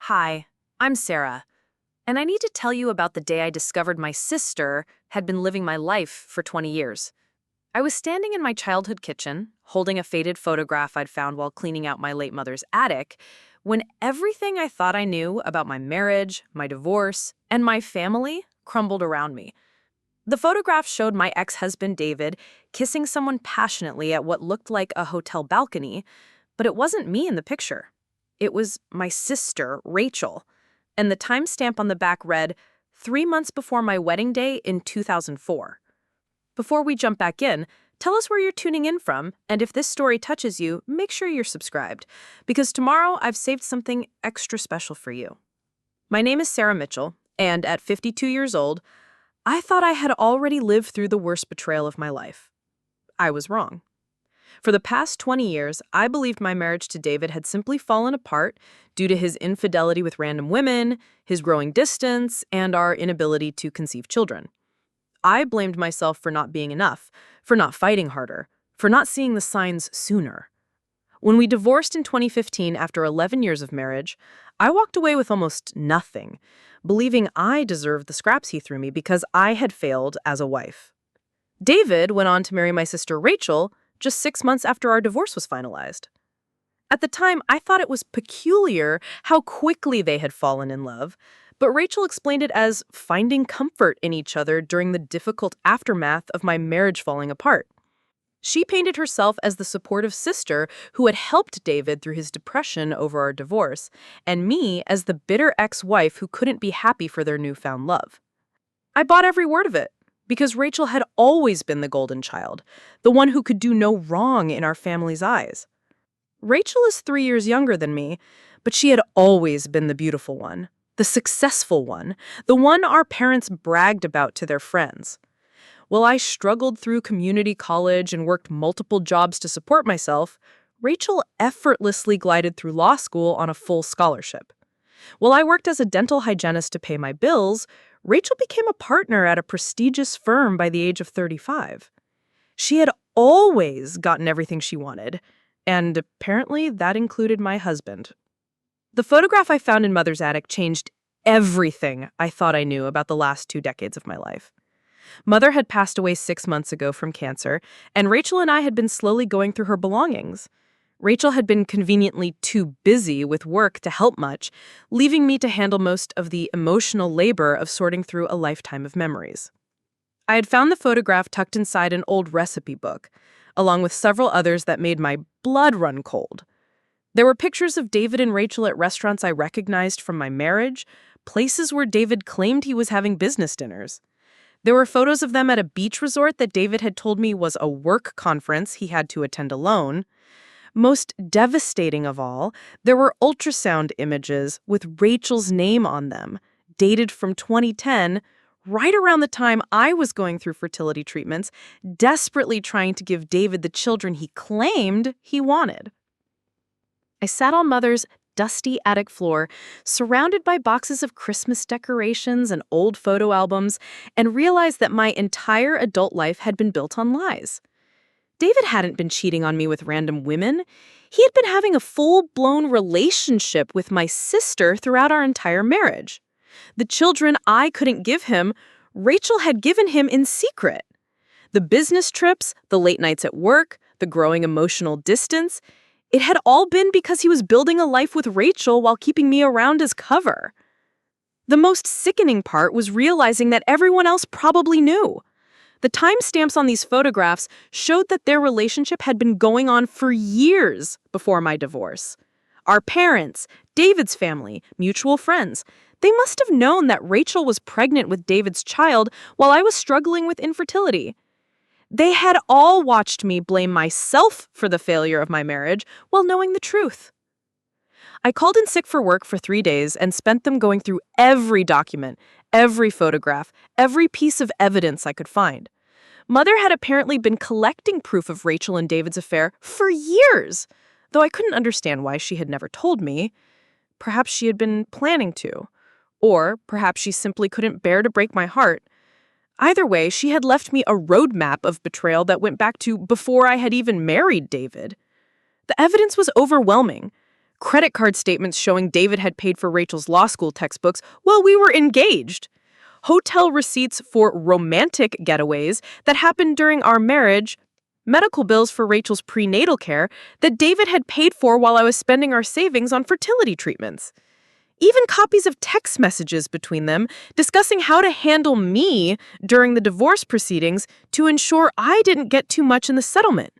Hi, I'm Sarah, and I need to tell you about the day I discovered my sister had been living my life for 20 years. I was standing in my childhood kitchen, holding a faded photograph I'd found while cleaning out my late mother's attic, when everything I thought I knew about my marriage, my divorce, and my family crumbled around me. The photograph showed my ex-husband David kissing someone passionately at what looked like a hotel balcony, but it wasn't me in the picture. It was my sister, Rachel, and the timestamp on the back read, 3 months before my wedding day in 2004. Before we jump back in, tell us where you're tuning in from, and if this story touches you, make sure you're subscribed, because tomorrow I've saved something extra special for you. My name is Sarah Mitchell, and at 52 years old, I thought I had already lived through the worst betrayal of my life. I was wrong. For the past 20 years, I believed my marriage to David had simply fallen apart due to his infidelity with random women, his growing distance, and our inability to conceive children. I blamed myself for not being enough, for not fighting harder, for not seeing the signs sooner. When we divorced in 2015 after 11 years of marriage, I walked away with almost nothing, believing I deserved the scraps he threw me because I had failed as a wife. David went on to marry my sister Rachel just 6 months after our divorce was finalized. At the time, I thought it was peculiar how quickly they had fallen in love, but Rachel explained it as finding comfort in each other during the difficult aftermath of my marriage falling apart. She painted herself as the supportive sister who had helped David through his depression over our divorce, and me as the bitter ex-wife who couldn't be happy for their newfound love. I bought every word of it, because Rachel had always been the golden child, the one who could do no wrong in our family's eyes. Rachel is 3 years younger than me, but she had always been the beautiful one, the successful one, the one our parents bragged about to their friends. While I struggled through community college and worked multiple jobs to support myself, Rachel effortlessly glided through law school on a full scholarship. While I worked as a dental hygienist to pay my bills, Rachel became a partner at a prestigious firm by the age of 35. She had always gotten everything she wanted, and apparently that included my husband. The photograph I found in Mother's attic changed everything I thought I knew about the last 2 decades of my life. Mother had passed away 6 months ago from cancer, and Rachel and I had been slowly going through her belongings. Rachel had been conveniently too busy with work to help much, leaving me to handle most of the emotional labor of sorting through a lifetime of memories. I had found the photograph tucked inside an old recipe book, along with several others that made my blood run cold. There were pictures of David and Rachel at restaurants I recognized from my marriage, places where David claimed he was having business dinners. There were photos of them at a beach resort that David had told me was a work conference he had to attend alone. Most devastating of all, there were ultrasound images with Rachel's name on them, dated from 2010, right around the time I was going through fertility treatments, desperately trying to give David the children he claimed he wanted. I sat on Mother's dusty attic floor, surrounded by boxes of Christmas decorations and old photo albums, and realized that my entire adult life had been built on lies. David hadn't been cheating on me with random women. He had been having a full-blown relationship with my sister throughout our entire marriage. The children I couldn't give him, Rachel had given him in secret. The business trips, the late nights at work, the growing emotional distance, it had all been because he was building a life with Rachel while keeping me around as cover. The most sickening part was realizing that everyone else probably knew. The timestamps on these photographs showed that their relationship had been going on for years before my divorce. Our parents, David's family, mutual friends, they must have known that Rachel was pregnant with David's child while I was struggling with infertility. They had all watched me blame myself for the failure of my marriage while knowing the truth. I called in sick for work for 3 days and spent them going through every document, every photograph, every piece of evidence I could find. Mother had apparently been collecting proof of Rachel and David's affair for years, though I couldn't understand why she had never told me. Perhaps she had been planning to, or perhaps she simply couldn't bear to break my heart. Either way, she had left me a roadmap of betrayal that went back to before I had even married David. The evidence was overwhelming. credit card statements showing David had paid for Rachel's law school textbooks while we were engaged, hotel receipts for romantic getaways that happened during our marriage, medical bills for Rachel's prenatal care that David had paid for while I was spending our savings on fertility treatments. Even copies of text messages between them discussing how to handle me during the divorce proceedings to ensure I didn't get too much in the settlement.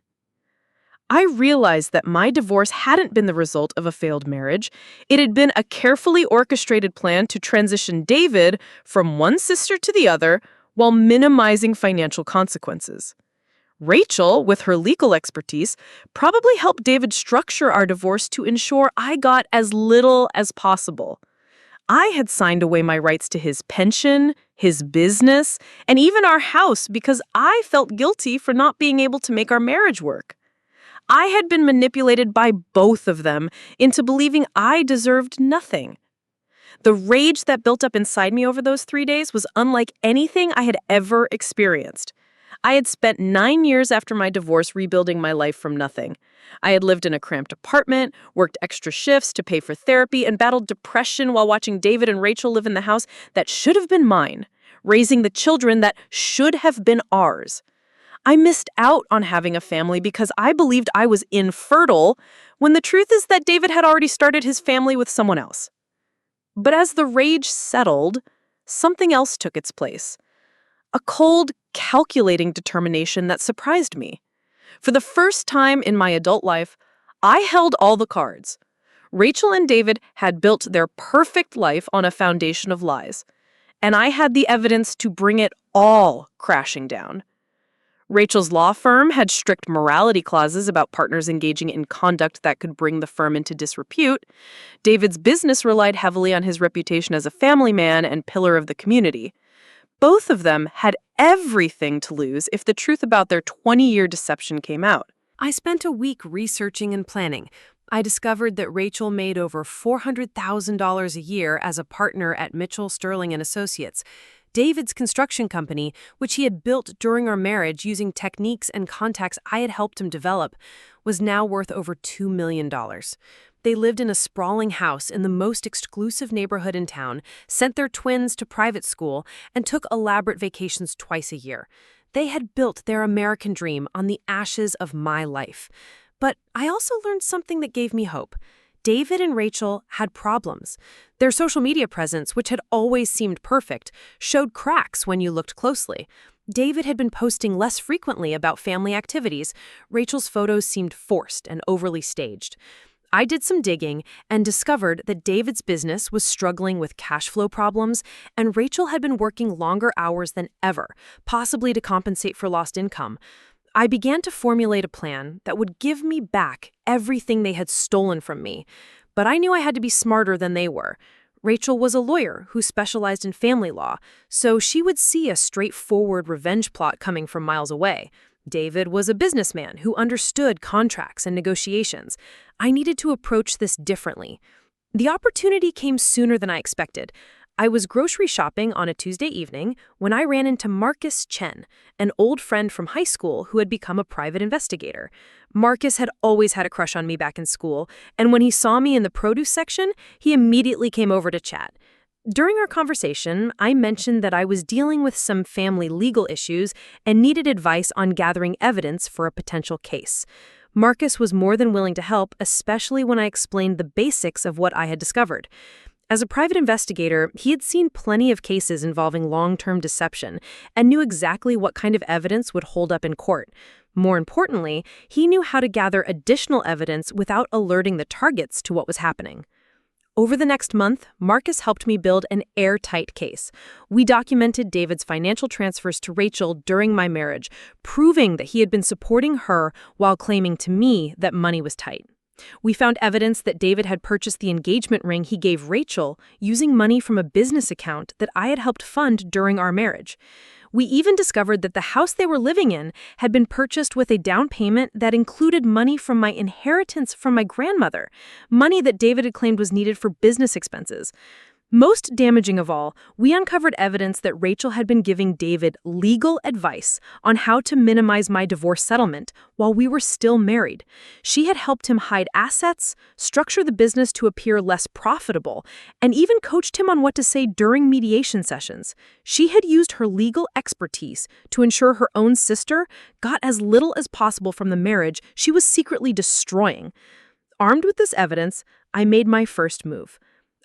I realized that my divorce hadn't been the result of a failed marriage. It had been a carefully orchestrated plan to transition David from one sister to the other while minimizing financial consequences. Rachel, with her legal expertise, probably helped David structure our divorce to ensure I got as little as possible. I had signed away my rights to his pension, his business, and even our house because I felt guilty for not being able to make our marriage work. I had been manipulated by both of them into believing I deserved nothing. The rage that built up inside me over those 3 days was unlike anything I had ever experienced. I had spent 9 years after my divorce rebuilding my life from nothing. I had lived in a cramped apartment, worked extra shifts to pay for therapy, and battled depression while watching David and Rachel live in the house that should have been mine, raising the children that should have been ours. I missed out on having a family because I believed I was infertile, when the truth is that David had already started his family with someone else. But as the rage settled, something else took its place. A cold, calculating determination that surprised me. For the first time in my adult life, I held all the cards. Rachel and David had built their perfect life on a foundation of lies, and I had the evidence to bring it all crashing down. Rachel's law firm had strict morality clauses about partners engaging in conduct that could bring the firm into disrepute. David's business relied heavily on his reputation as a family man and pillar of the community. Both of them had everything to lose if the truth about their 20-year deception came out. I spent a week researching and planning. I discovered that Rachel made over $400,000 a year as a partner at Mitchell, Sterling & Associates, David's construction company, which he had built during our marriage using techniques and contacts I had helped him develop, was now worth over $2 million. They lived in a sprawling house in the most exclusive neighborhood in town, sent their twins to private school, and took elaborate vacations twice a year. They had built their American dream on the ashes of my life. But I also learned something that gave me hope. David and Rachel had problems. Their social media presence, which had always seemed perfect, showed cracks when you looked closely. David had been posting less frequently about family activities. Rachel's photos seemed forced and overly staged. I did some digging and discovered that David's business was struggling with cash flow problems, and Rachel had been working longer hours than ever, possibly to compensate for lost income. I began to formulate a plan that would give me back everything they had stolen from me, but I knew I had to be smarter than they were. Rachel was a lawyer who specialized in family law, so she would see a straightforward revenge plot coming from miles away. David was a businessman who understood contracts and negotiations. I needed to approach this differently. The opportunity came sooner than I expected. I was grocery shopping on a Tuesday evening when I ran into Marcus Chen, an old friend from high school who had become a private investigator. Marcus had always had a crush on me back in school, and when he saw me in the produce section, he immediately came over to chat. During our conversation, I mentioned that I was dealing with some family legal issues and needed advice on gathering evidence for a potential case. Marcus was more than willing to help, especially when I explained the basics of what I had discovered. As a private investigator, he had seen plenty of cases involving long-term deception and knew exactly what kind of evidence would hold up in court. More importantly, he knew how to gather additional evidence without alerting the targets to what was happening. Over the next month, Marcus helped me build an airtight case. We documented David's financial transfers to Rachel during my marriage, proving that he had been supporting her while claiming to me that money was tight. We found evidence that David had purchased the engagement ring he gave Rachel using money from a business account that I had helped fund during our marriage. We even discovered that the house they were living in had been purchased with a down payment that included money from my inheritance from my grandmother, money that David had claimed was needed for business expenses. Most damaging of all, we uncovered evidence that Rachel had been giving David legal advice on how to minimize my divorce settlement while we were still married. She had helped him hide assets, structure the business to appear less profitable, and even coached him on what to say during mediation sessions. She had used her legal expertise to ensure her own sister got as little as possible from the marriage she was secretly destroying. Armed with this evidence, I made my first move.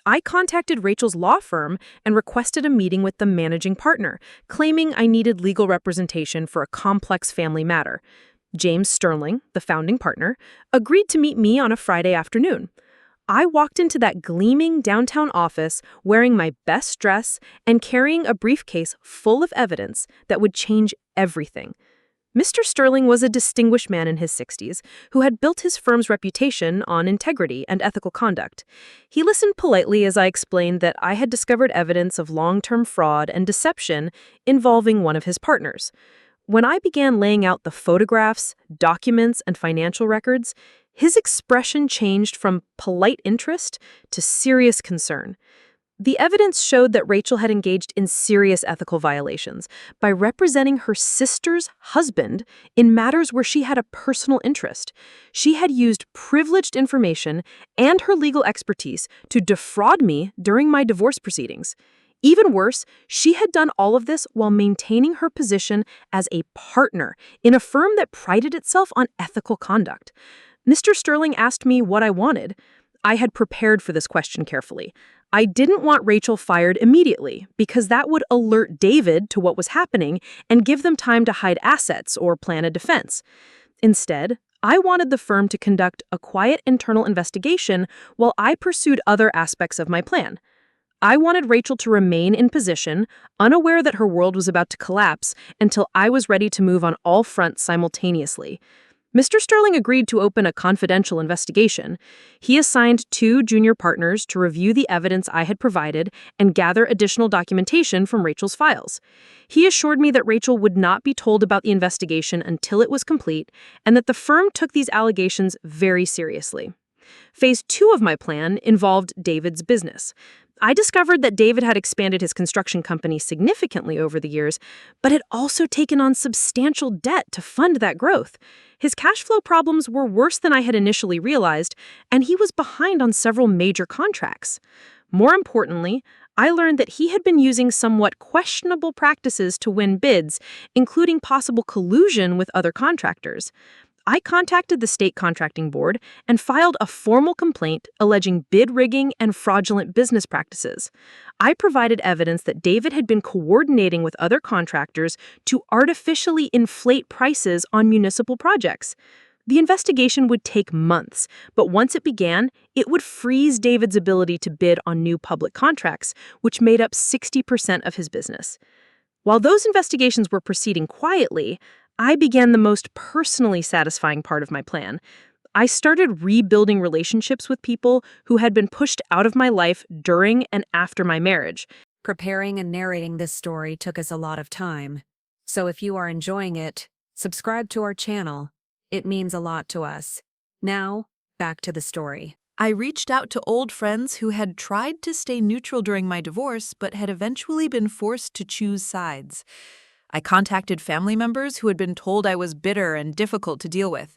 I contacted Rachel's law firm and requested a meeting with the managing partner, claiming I needed legal representation for a complex family matter. James Sterling, the founding partner, agreed to meet me on a Friday afternoon. I walked into that gleaming downtown office wearing my best dress and carrying a briefcase full of evidence that would change everything. Mr. Sterling was a distinguished man in his 60s who had built his firm's reputation on integrity and ethical conduct. He listened politely as I explained that I had discovered evidence of long-term fraud and deception involving one of his partners. When I began laying out the photographs, documents, and financial records, his expression changed from polite interest to serious concern. The evidence showed that Rachel had engaged in serious ethical violations by representing her sister's husband in matters where she had a personal interest. She had used privileged information and her legal expertise to defraud me during my divorce proceedings. Even worse, she had done all of this while maintaining her position as a partner in a firm that prided itself on ethical conduct. Mr. Sterling asked me what I wanted. I had prepared for this question carefully. I didn't want Rachel fired immediately because that would alert David to what was happening and give them time to hide assets or plan a defense. Instead, I wanted the firm to conduct a quiet internal investigation while I pursued other aspects of my plan. I wanted Rachel to remain in position, unaware that her world was about to collapse, until I was ready to move on all fronts simultaneously. Mr. Sterling agreed to open a confidential investigation. He assigned 2 junior partners to review the evidence I had provided and gather additional documentation from Rachel's files. He assured me that Rachel would not be told about the investigation until it was complete and that the firm took these allegations very seriously. Phase 2 of my plan involved David's business. I discovered that David had expanded his construction company significantly over the years, but had also taken on substantial debt to fund that growth. His cash flow problems were worse than I had initially realized, and he was behind on several major contracts. More importantly, I learned that he had been using somewhat questionable practices to win bids, including possible collusion with other contractors. I contacted the state contracting board and filed a formal complaint alleging bid rigging and fraudulent business practices. I provided evidence that David had been coordinating with other contractors to artificially inflate prices on municipal projects. The investigation would take months, but once it began, it would freeze David's ability to bid on new public contracts, which made up 60% of his business. While those investigations were proceeding quietly, I began the most personally satisfying part of my plan. I started rebuilding relationships with people who had been pushed out of my life during and after my marriage. Preparing and narrating this story took us a lot of time. So if you are enjoying it, subscribe to our channel. It means a lot to us. Now, back to the story. I reached out to old friends who had tried to stay neutral during my divorce but had eventually been forced to choose sides. I contacted family members who had been told I was bitter and difficult to deal with.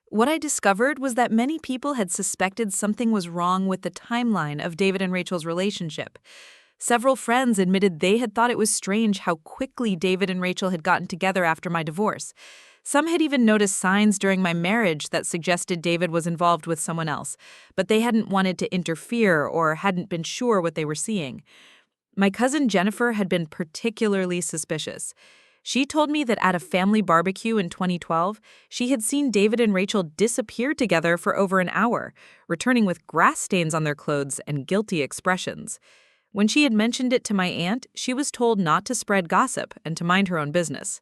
What I discovered was that many people had suspected something was wrong with the timeline of David and Rachel's relationship. Several friends admitted they had thought it was strange how quickly David and Rachel had gotten together after my divorce. Some had even noticed signs during my marriage that suggested David was involved with someone else, but they hadn't wanted to interfere or hadn't been sure what they were seeing. My cousin Jennifer had been particularly suspicious. She told me that at a family barbecue in 2012, she had seen David and Rachel disappear together for over an hour, returning with grass stains on their clothes and guilty expressions. When she had mentioned it to my aunt, she was told not to spread gossip and to mind her own business.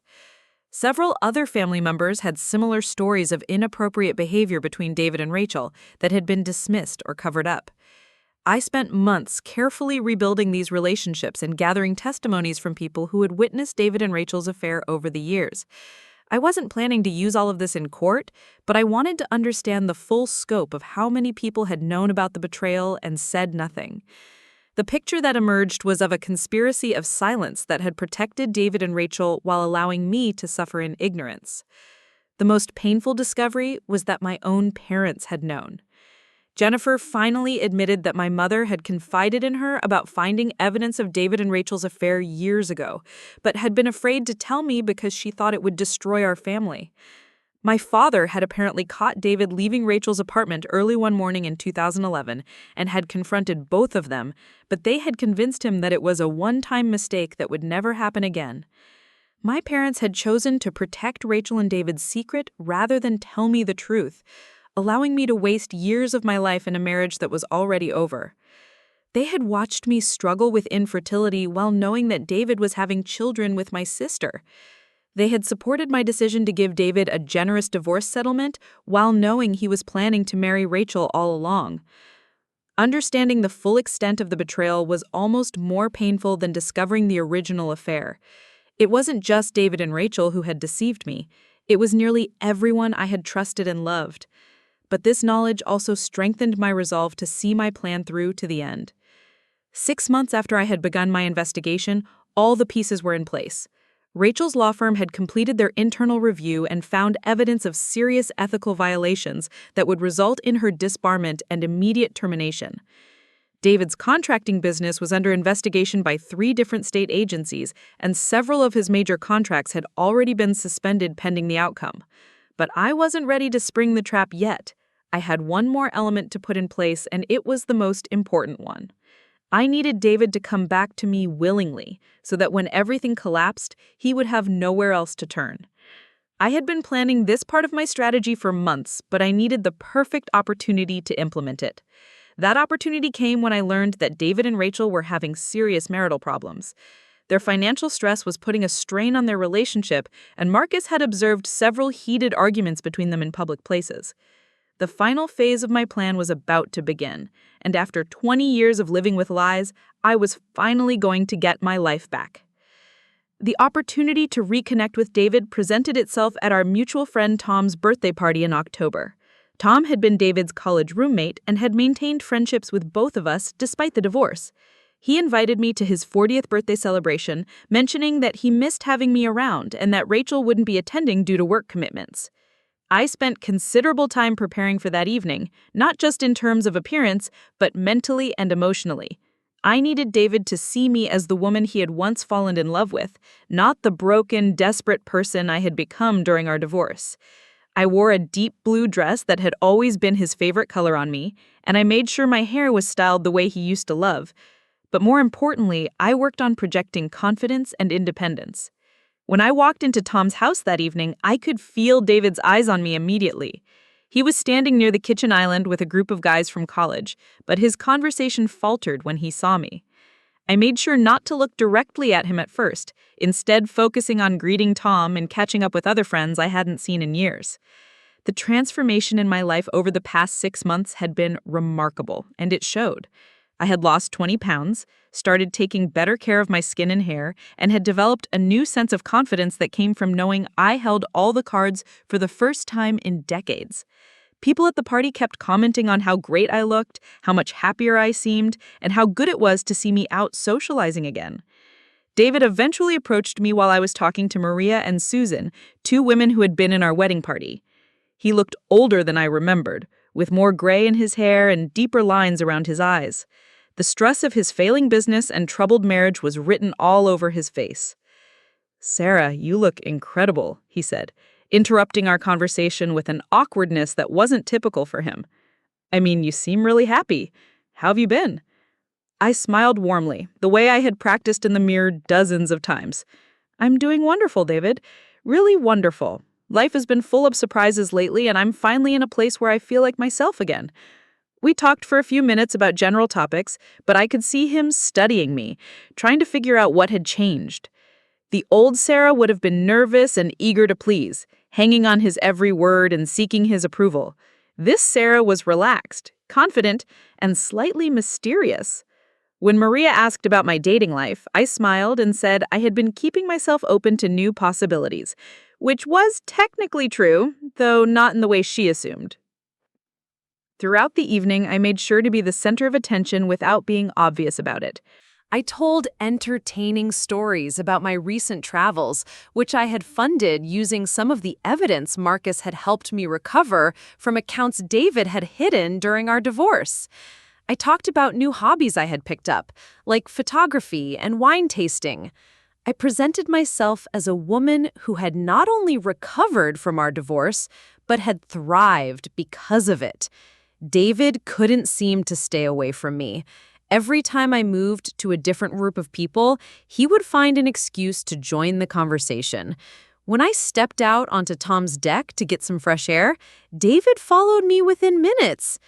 Several other family members had similar stories of inappropriate behavior between David and Rachel that had been dismissed or covered up. I spent months carefully rebuilding these relationships and gathering testimonies from people who had witnessed David and Rachel's affair over the years. I wasn't planning to use all of this in court, but I wanted to understand the full scope of how many people had known about the betrayal and said nothing. The picture that emerged was of a conspiracy of silence that had protected David and Rachel while allowing me to suffer in ignorance. The most painful discovery was that my own parents had known. Jennifer finally admitted that my mother had confided in her about finding evidence of David and Rachel's affair years ago, but had been afraid to tell me because she thought it would destroy our family. My father had apparently caught David leaving Rachel's apartment early one morning in 2011 and had confronted both of them, but they had convinced him that it was a one-time mistake that would never happen again. My parents had chosen to protect Rachel and David's secret rather than tell me the truth, allowing me to waste years of my life in a marriage that was already over. They had watched me struggle with infertility while knowing that David was having children with my sister. They had supported my decision to give David a generous divorce settlement while knowing he was planning to marry Rachel all along. Understanding the full extent of the betrayal was almost more painful than discovering the original affair. It wasn't just David and Rachel who had deceived me. It was nearly everyone I had trusted and loved. But this knowledge also strengthened my resolve to see my plan through to the end. 6 months after I had begun my investigation, all the pieces were in place. Rachel's law firm had completed their internal review and found evidence of serious ethical violations that would result in her disbarment and immediate termination. David's contracting business was under investigation by 3 different state agencies, and several of his major contracts had already been suspended pending the outcome. But I wasn't ready to spring the trap yet. I had one more element to put in place, and it was the most important one. I needed David to come back to me willingly, so that when everything collapsed, he would have nowhere else to turn. I had been planning this part of my strategy for months, but I needed the perfect opportunity to implement it. That opportunity came when I learned that David and Rachel were having serious marital problems. Their financial stress was putting a strain on their relationship, and Marcus had observed several heated arguments between them in public places. The final phase of my plan was about to begin, and after 20 years of living with lies, I was finally going to get my life back. The opportunity to reconnect with David presented itself at our mutual friend Tom's birthday party in October. Tom had been David's college roommate and had maintained friendships with both of us despite the divorce. He invited me to his 40th birthday celebration, mentioning that he missed having me around and that Rachel wouldn't be attending due to work commitments. I spent considerable time preparing for that evening, not just in terms of appearance, but mentally and emotionally. I needed David to see me as the woman he had once fallen in love with, not the broken, desperate person I had become during our divorce. I wore a deep blue dress that had always been his favorite color on me, and I made sure my hair was styled the way he used to love. But more importantly, I worked on projecting confidence and independence. When I walked into Tom's house that evening, I could feel David's eyes on me immediately. He was standing near the kitchen island with a group of guys from college, but his conversation faltered when he saw me. I made sure not to look directly at him at first, instead focusing on greeting Tom and catching up with other friends I hadn't seen in years. The transformation in my life over the past 6 months had been remarkable, and it showed. I had lost 20 pounds, started taking better care of my skin and hair, and had developed a new sense of confidence that came from knowing I held all the cards for the first time in decades. People at the party kept commenting on how great I looked, how much happier I seemed, and how good it was to see me out socializing again. David eventually approached me while I was talking to Maria and Susan, 2 women who had been in our wedding party. He looked older than I remembered, with more gray in his hair and deeper lines around his eyes. The stress of his failing business and troubled marriage was written all over his face. "Sarah, you look incredible," he said, interrupting our conversation with an awkwardness that wasn't typical for him. "I mean, you seem really happy. How have you been?" I smiled warmly, the way I had practiced in the mirror dozens of times. "I'm doing wonderful, David. Really wonderful. Life has been full of surprises lately, and I'm finally in a place where I feel like myself again." We talked for a few minutes about general topics, but I could see him studying me, trying to figure out what had changed. The old Sarah would have been nervous and eager to please, hanging on his every word and seeking his approval. This Sarah was relaxed, confident, and slightly mysterious. When Maria asked about my dating life, I smiled and said I had been keeping myself open to new possibilities, which was technically true, though not in the way she assumed. Throughout the evening, I made sure to be the center of attention without being obvious about it. I told entertaining stories about my recent travels, which I had funded using some of the evidence Marcus had helped me recover from accounts David had hidden during our divorce. I talked about new hobbies I had picked up, like photography and wine tasting. I presented myself as a woman who had not only recovered from our divorce, but had thrived because of it. David couldn't seem to stay away from me. Every time I moved to a different group of people, he would find an excuse to join the conversation. When I stepped out onto Tom's deck to get some fresh air, David followed me within minutes.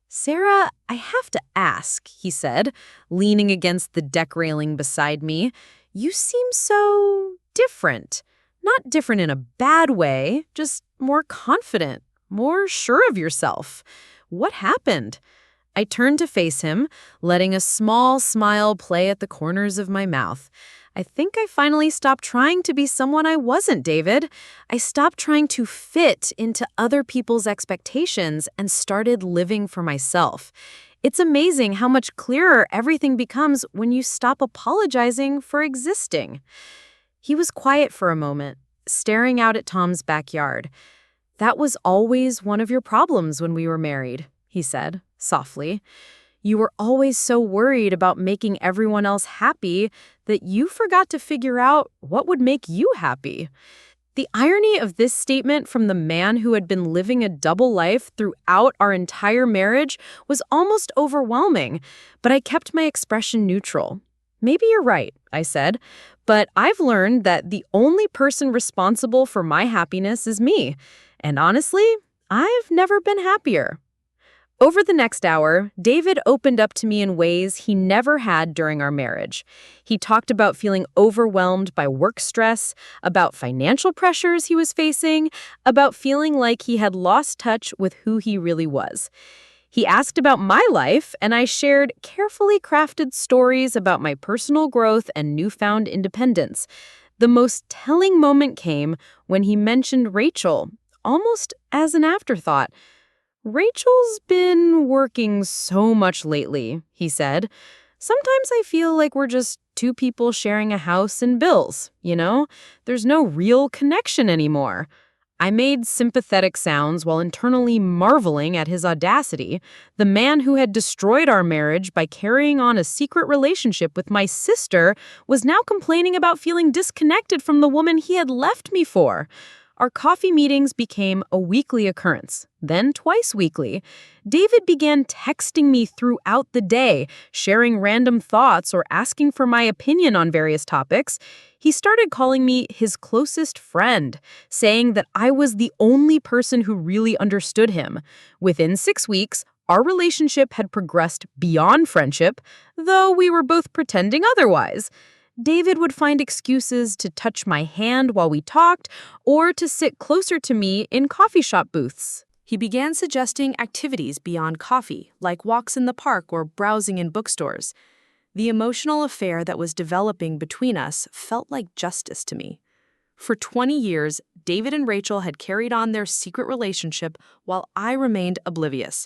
"Sarah, I have to ask," he said, leaning against the deck railing beside me. "You seem so different. Not different in a bad way, just more confident, more sure of yourself. What happened?" I turned to face him, letting a small smile play at the corners of my mouth. "I think I finally stopped trying to be someone I wasn't, David. I stopped trying to fit into other people's expectations and started living for myself. It's amazing how much clearer everything becomes when you stop apologizing for existing." He was quiet for a moment, staring out at Tom's backyard. "That was always one of your problems when we were married," he said, softly. "You were always so worried about making everyone else happy that you forgot to figure out what would make you happy." The irony of this statement from the man who had been living a double life throughout our entire marriage was almost overwhelming, but I kept my expression neutral. "Maybe you're right," I said, "but I've learned that the only person responsible for my happiness is me. And honestly, I've never been happier." Over the next hour, David opened up to me in ways he never had during our marriage. He talked about feeling overwhelmed by work stress, about financial pressures he was facing, about feeling like he had lost touch with who he really was. He asked about my life, and I shared carefully crafted stories about my personal growth and newfound independence. The most telling moment came when he mentioned Rachel, almost as an afterthought. "Rachel's been working so much lately," he said. "Sometimes I feel like we're just two people sharing a house and bills, you know? There's no real connection anymore." I made sympathetic sounds while internally marveling at his audacity. The man who had destroyed our marriage by carrying on a secret relationship with my sister was now complaining about feeling disconnected from the woman he had left me for. Our coffee meetings became a weekly occurrence, then twice weekly. David began texting me throughout the day, sharing random thoughts or asking for my opinion on various topics. He started calling me his closest friend, saying that I was the only person who really understood him. Within 6 weeks, our relationship had progressed beyond friendship, though we were both pretending otherwise. David would find excuses to touch my hand while we talked or to sit closer to me in coffee shop booths. He began suggesting activities beyond coffee, like walks in the park or browsing in bookstores. The emotional affair that was developing between us felt like justice to me. For 20 years, David and Rachel had carried on their secret relationship while I remained oblivious.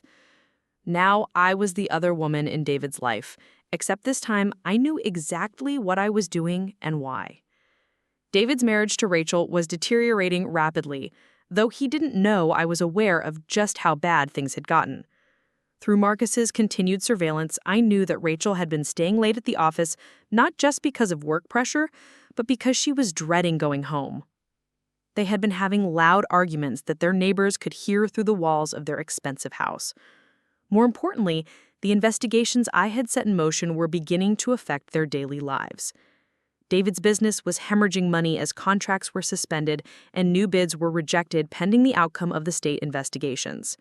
Now I was the other woman in David's life, except this time I knew exactly what I was doing and why. David's marriage to Rachel was deteriorating rapidly, though he didn't know I was aware of just how bad things had gotten. Through Marcus's continued surveillance, I knew that Rachel had been staying late at the office not just because of work pressure, but because she was dreading going home. They had been having loud arguments that their neighbors could hear through the walls of their expensive house. More importantly, the investigations I had set in motion were beginning to affect their daily lives. David's business was hemorrhaging money as contracts were suspended and new bids were rejected pending the outcome of the state investigations.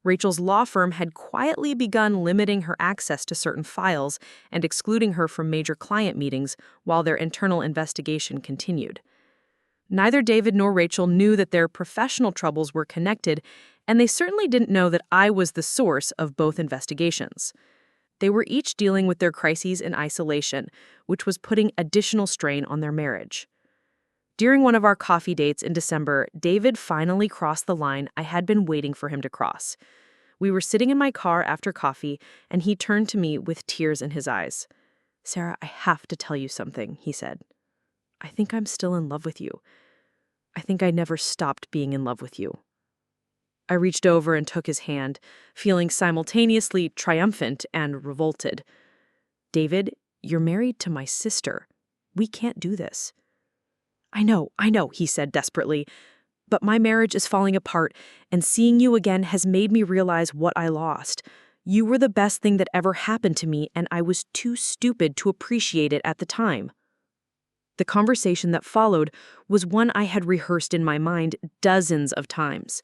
Rachel's law firm had quietly begun limiting her access to certain files and excluding her from major client meetings while their internal investigation continued. Neither David nor Rachel knew that their professional troubles were connected, and they certainly didn't know that I was the source of both investigations. They were each dealing with their crises in isolation, which was putting additional strain on their marriage. During one of our coffee dates in December, David finally crossed the line I had been waiting for him to cross. We were sitting in my car after coffee, and he turned to me with tears in his eyes. "Sarah, I have to tell you something," he said. "I think I'm still in love with you. I think I never stopped being in love with you." I reached over and took his hand, feeling simultaneously triumphant and revolted. "David, you're married to my sister. We can't do this." I know, he said desperately. "But my marriage is falling apart, and seeing you again has made me realize what I lost. You were the best thing that ever happened to me, and I was too stupid to appreciate it at the time." The conversation that followed was one I had rehearsed in my mind dozens of times.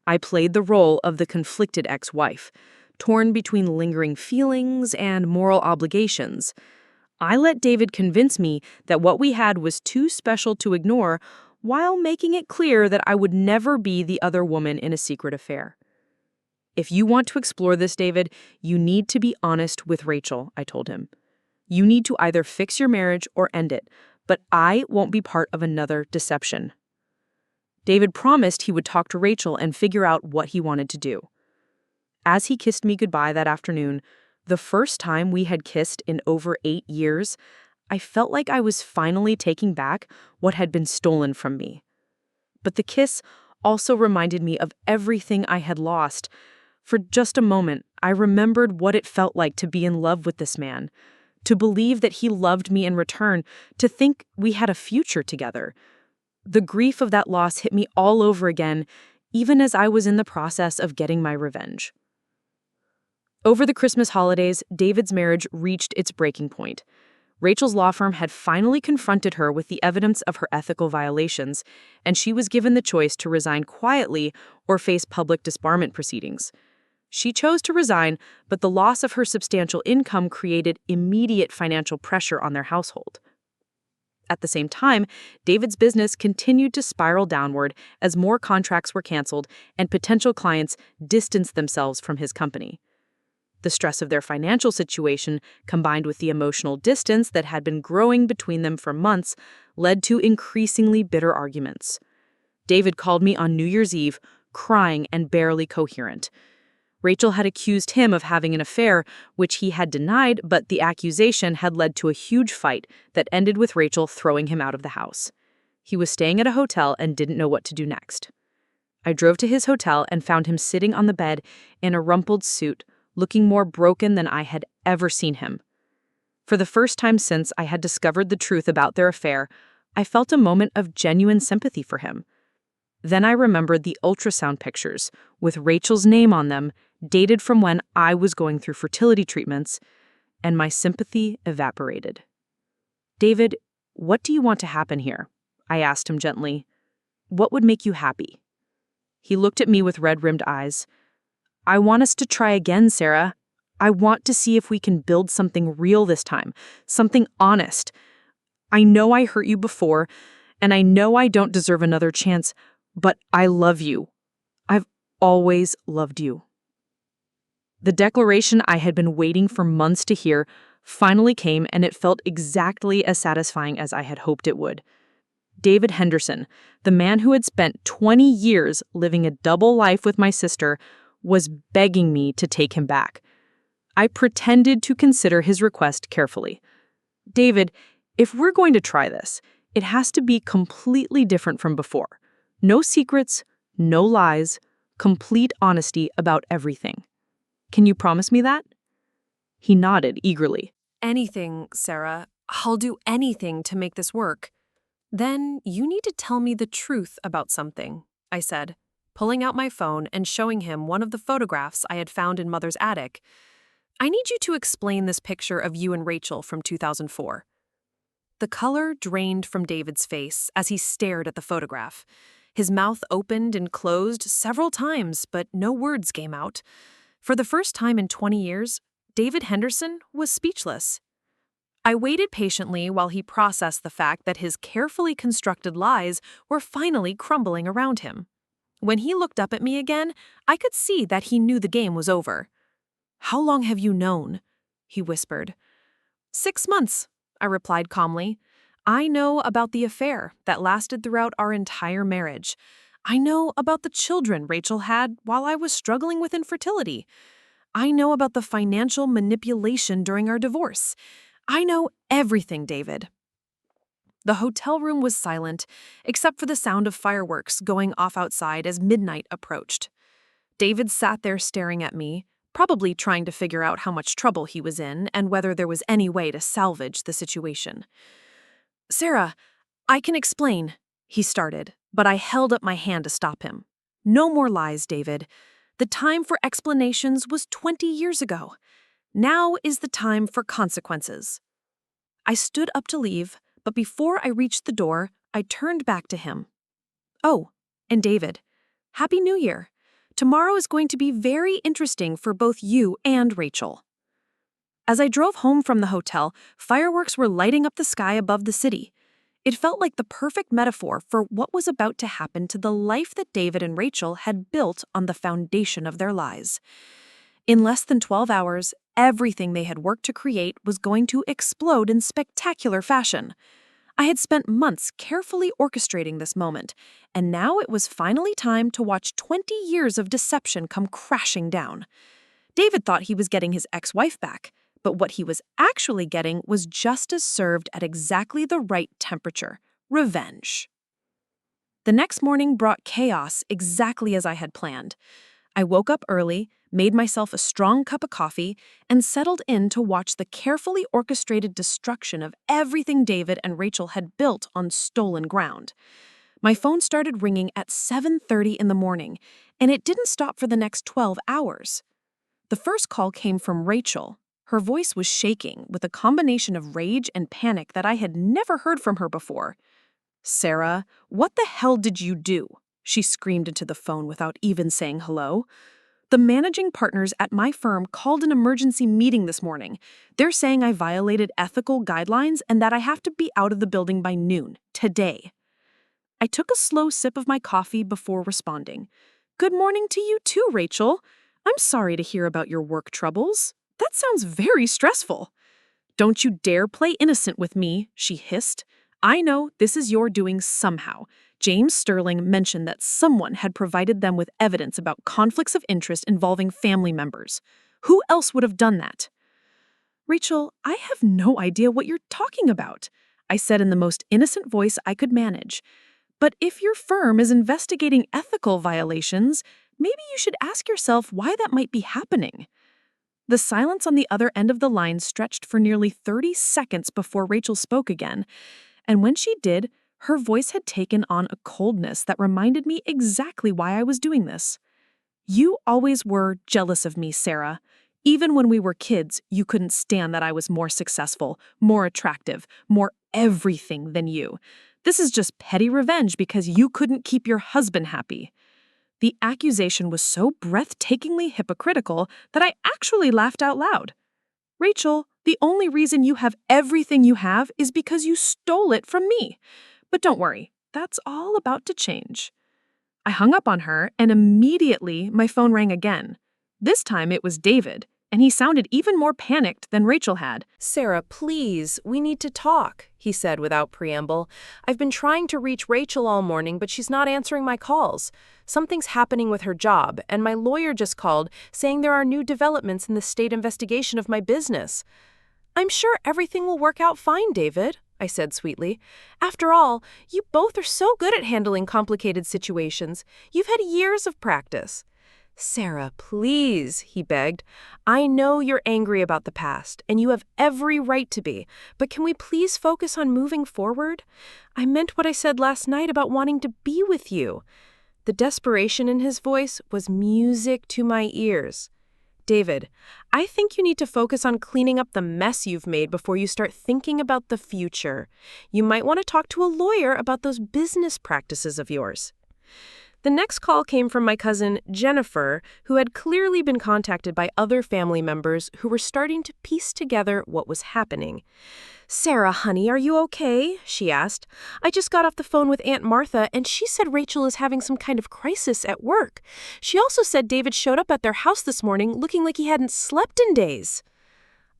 I played the role of the conflicted ex-wife, torn between lingering feelings and moral obligations. I let David convince me that what we had was too special to ignore, while making it clear that I would never be the other woman in a secret affair. "If you want to explore this, David, you need to be honest with Rachel," I told him. "You need to either fix your marriage or end it, but I won't be part of another deception." David promised he would talk to Rachel and figure out what he wanted to do. As he kissed me goodbye that afternoon, the first time we had kissed in over 8 years, I felt like I was finally taking back what had been stolen from me. But the kiss also reminded me of everything I had lost. For just a moment, I remembered what it felt like to be in love with this man, to believe that he loved me in return, to think we had a future together. The grief of that loss hit me all over again, even as I was in the process of getting my revenge. Over the Christmas holidays, David's marriage reached its breaking point. Rachel's law firm had finally confronted her with the evidence of her ethical violations, and she was given the choice to resign quietly or face public disbarment proceedings. She chose to resign, but the loss of her substantial income created immediate financial pressure on their household. At the same time, David's business continued to spiral downward as more contracts were canceled and potential clients distanced themselves from his company. The stress of their financial situation, combined with the emotional distance that had been growing between them for months, led to increasingly bitter arguments. David called me on New Year's Eve, crying and barely coherent. Rachel had accused him of having an affair, which he had denied, but the accusation had led to a huge fight that ended with Rachel throwing him out of the house. He was staying at a hotel and didn't know what to do next. I drove to his hotel and found him sitting on the bed in a rumpled suit, looking more broken than I had ever seen him. For the first time since I had discovered the truth about their affair, I felt a moment of genuine sympathy for him. Then I remembered the ultrasound pictures, with Rachel's name on them, dated from when I was going through fertility treatments, and my sympathy evaporated. "David, what do you want to happen here?" I asked him gently. "What would make you happy?" He looked at me with red-rimmed eyes. "I want us to try again, Sarah. I want to see if we can build something real this time, something honest. I know I hurt you before, and I know I don't deserve another chance, but I love you. I've always loved you." The declaration I had been waiting for months to hear finally came, and it felt exactly as satisfying as I had hoped it would. David Henderson, the man who had spent 20 years living a double life with my sister, was begging me to take him back. I pretended to consider his request carefully. "David, if we're going to try this, it has to be completely different from before. No secrets, no lies, complete honesty about everything. Can you promise me that?" He nodded eagerly. Anything, Sarah. I'll do anything to make this work. Then you need to tell me the truth about something, I said, pulling out my phone and showing him one of the photographs I had found in Mother's attic. "I need you to explain this picture of you and Rachel from 2004. The color drained from David's face as he stared at the photograph. His mouth opened and closed several times, but no words came out. For the first time in 20 years, David Henderson was speechless. I waited patiently while he processed the fact that his carefully constructed lies were finally crumbling around him. When he looked up at me again, I could see that he knew the game was over. "How long have you known?" he whispered. 6 months, I replied calmly. "I know about the affair that lasted throughout our entire marriage. I know about the children Rachel had while I was struggling with infertility. I know about the financial manipulation during our divorce. I know everything, David. The hotel room was silent, except for the sound of fireworks going off outside as midnight approached. David sat there staring at me, probably trying to figure out how much trouble he was in and whether there was any way to salvage the situation. "Sarah, I can explain," he started, but I held up my hand to stop him. "No more lies, David. The time for explanations was 20 years ago. Now is the time for consequences." I stood up to leave, but before I reached the door, I turned back to him. "Oh, and David, Happy New Year. Tomorrow is going to be very interesting for both you and Rachel." As I drove home from the hotel, fireworks were lighting up the sky above the city. It felt like the perfect metaphor for what was about to happen to the life that David and Rachel had built on the foundation of their lives. In less than 12 hours, everything they had worked to create was going to explode in spectacular fashion. I had spent months carefully orchestrating this moment, and now it was finally time to watch 20 years of deception come crashing down. David thought he was getting his ex-wife back, but what he was actually getting was justice served at exactly the right temperature: revenge. The next morning brought chaos exactly as I had planned. I woke up early, made myself a strong cup of coffee, and settled in to watch the carefully orchestrated destruction of everything David and Rachel had built on stolen ground. My phone started ringing at 7:30 in the morning, and it didn't stop for the next 12 hours. The first call came from Rachel. Her voice was shaking with a combination of rage and panic that I had never heard from her before. "Sarah, what the hell did you do?" she screamed into the phone without even saying hello. "The managing partners at my firm called an emergency meeting this morning. They're saying I violated ethical guidelines and that I have to be out of the building by noon, today." I took a slow sip of my coffee before responding. "Good morning to you too, Rachel. I'm sorry to hear about your work troubles. That sounds very stressful." "Don't you dare play innocent with me," she hissed. "I know this is your doing somehow. James Sterling mentioned that someone had provided them with evidence about conflicts of interest involving family members. Who else would have done that?" "Rachel, I have no idea what you're talking about," I said in the most innocent voice I could manage. "But if your firm is investigating ethical violations, maybe you should ask yourself why that might be happening." The silence on the other end of the line stretched for nearly 30 seconds before Rachel spoke again, and when she did, her voice had taken on a coldness that reminded me exactly why I was doing this. "You always were jealous of me, Sarah. Even when we were kids, you couldn't stand that I was more successful, more attractive, more everything than you. This is just petty revenge because you couldn't keep your husband happy." The accusation was so breathtakingly hypocritical that I actually laughed out loud. "Rachel, the only reason you have everything you have is because you stole it from me. But don't worry, that's all about to change." I hung up on her, and immediately my phone rang again. This time it was David, and he sounded even more panicked than Rachel had. "Sarah, please, we need to talk," he said without preamble. "I've been trying to reach Rachel all morning, but she's not answering my calls. Something's happening with her job, and my lawyer just called saying there are new developments in the state investigation of my business." "I'm sure everything will work out fine, David," I said sweetly. "After all, you both are so good at handling complicated situations. You've had years of practice." "Sarah, please," he begged. "I know you're angry about the past, and you have every right to be, but can we please focus on moving forward? I meant what I said last night about wanting to be with you." The desperation in his voice was music to my ears. "David, I think you need to focus on cleaning up the mess you've made before you start thinking about the future. You might want to talk to a lawyer about those business practices of yours." The next call came from my cousin, Jennifer, who had clearly been contacted by other family members who were starting to piece together what was happening. "Sarah, honey, are you okay?" she asked. "I just got off the phone with Aunt Martha, and she said Rachel is having some kind of crisis at work. She also said David showed up at their house this morning looking like he hadn't slept in days."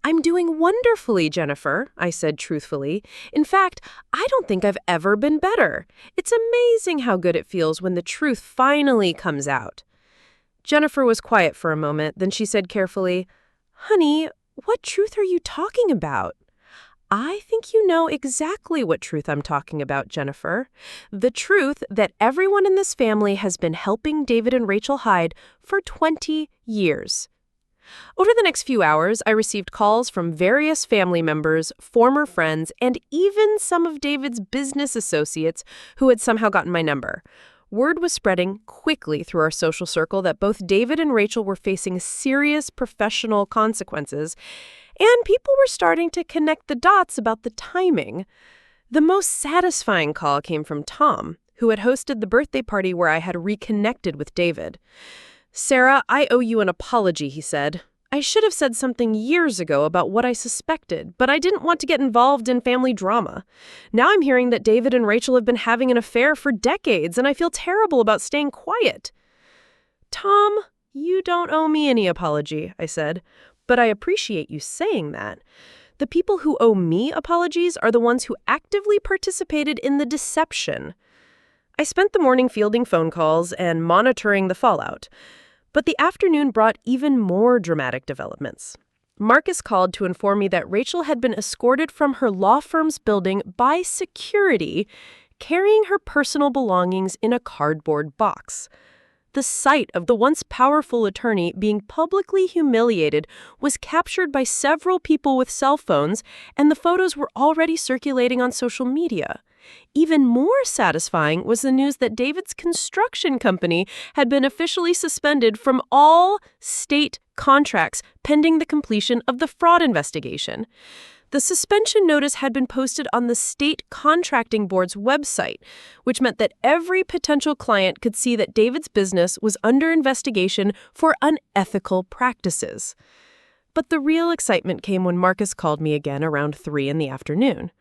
I'm doing wonderfully, Jennifer, I said truthfully. In fact, I don't think I've ever been better. It's amazing how good it feels when the truth finally comes out. Jennifer was quiet for a moment, then she said carefully, Honey, what truth are you talking about? I think you know exactly what truth I'm talking about, Jennifer. The truth that everyone in this family has been helping David and Rachel hide for 20 years. Over the next few hours, I received calls from various family members, former friends, and even some of David's business associates who had somehow gotten my number. Word was spreading quickly through our social circle that both David and Rachel were facing serious professional consequences, and people were starting to connect the dots about the timing. The most satisfying call came from Tom, who had hosted the birthday party where I had reconnected with David. Sarah, I owe you an apology, he said. I should have said something years ago about what I suspected, but I didn't want to get involved in family drama. Now I'm hearing that David and Rachel have been having an affair for decades, and I feel terrible about staying quiet. Tom, you don't owe me any apology, I said, but I appreciate you saying that. The people who owe me apologies are the ones who actively participated in the deception. I spent the morning fielding phone calls and monitoring the fallout. But the afternoon brought even more dramatic developments. Marcus called to inform me that Rachel had been escorted from her law firm's building by security, carrying her personal belongings in a cardboard box. The sight of the once powerful attorney being publicly humiliated was captured by several people with cell phones, and the photos were already circulating on social media. Even more satisfying was the news that David's construction company had been officially suspended from all state contracts pending the completion of the fraud investigation. The suspension notice had been posted on the state contracting board's website, which meant that every potential client could see that David's business was under investigation for unethical practices. But the real excitement came when Marcus called me again around 3 in the afternoon.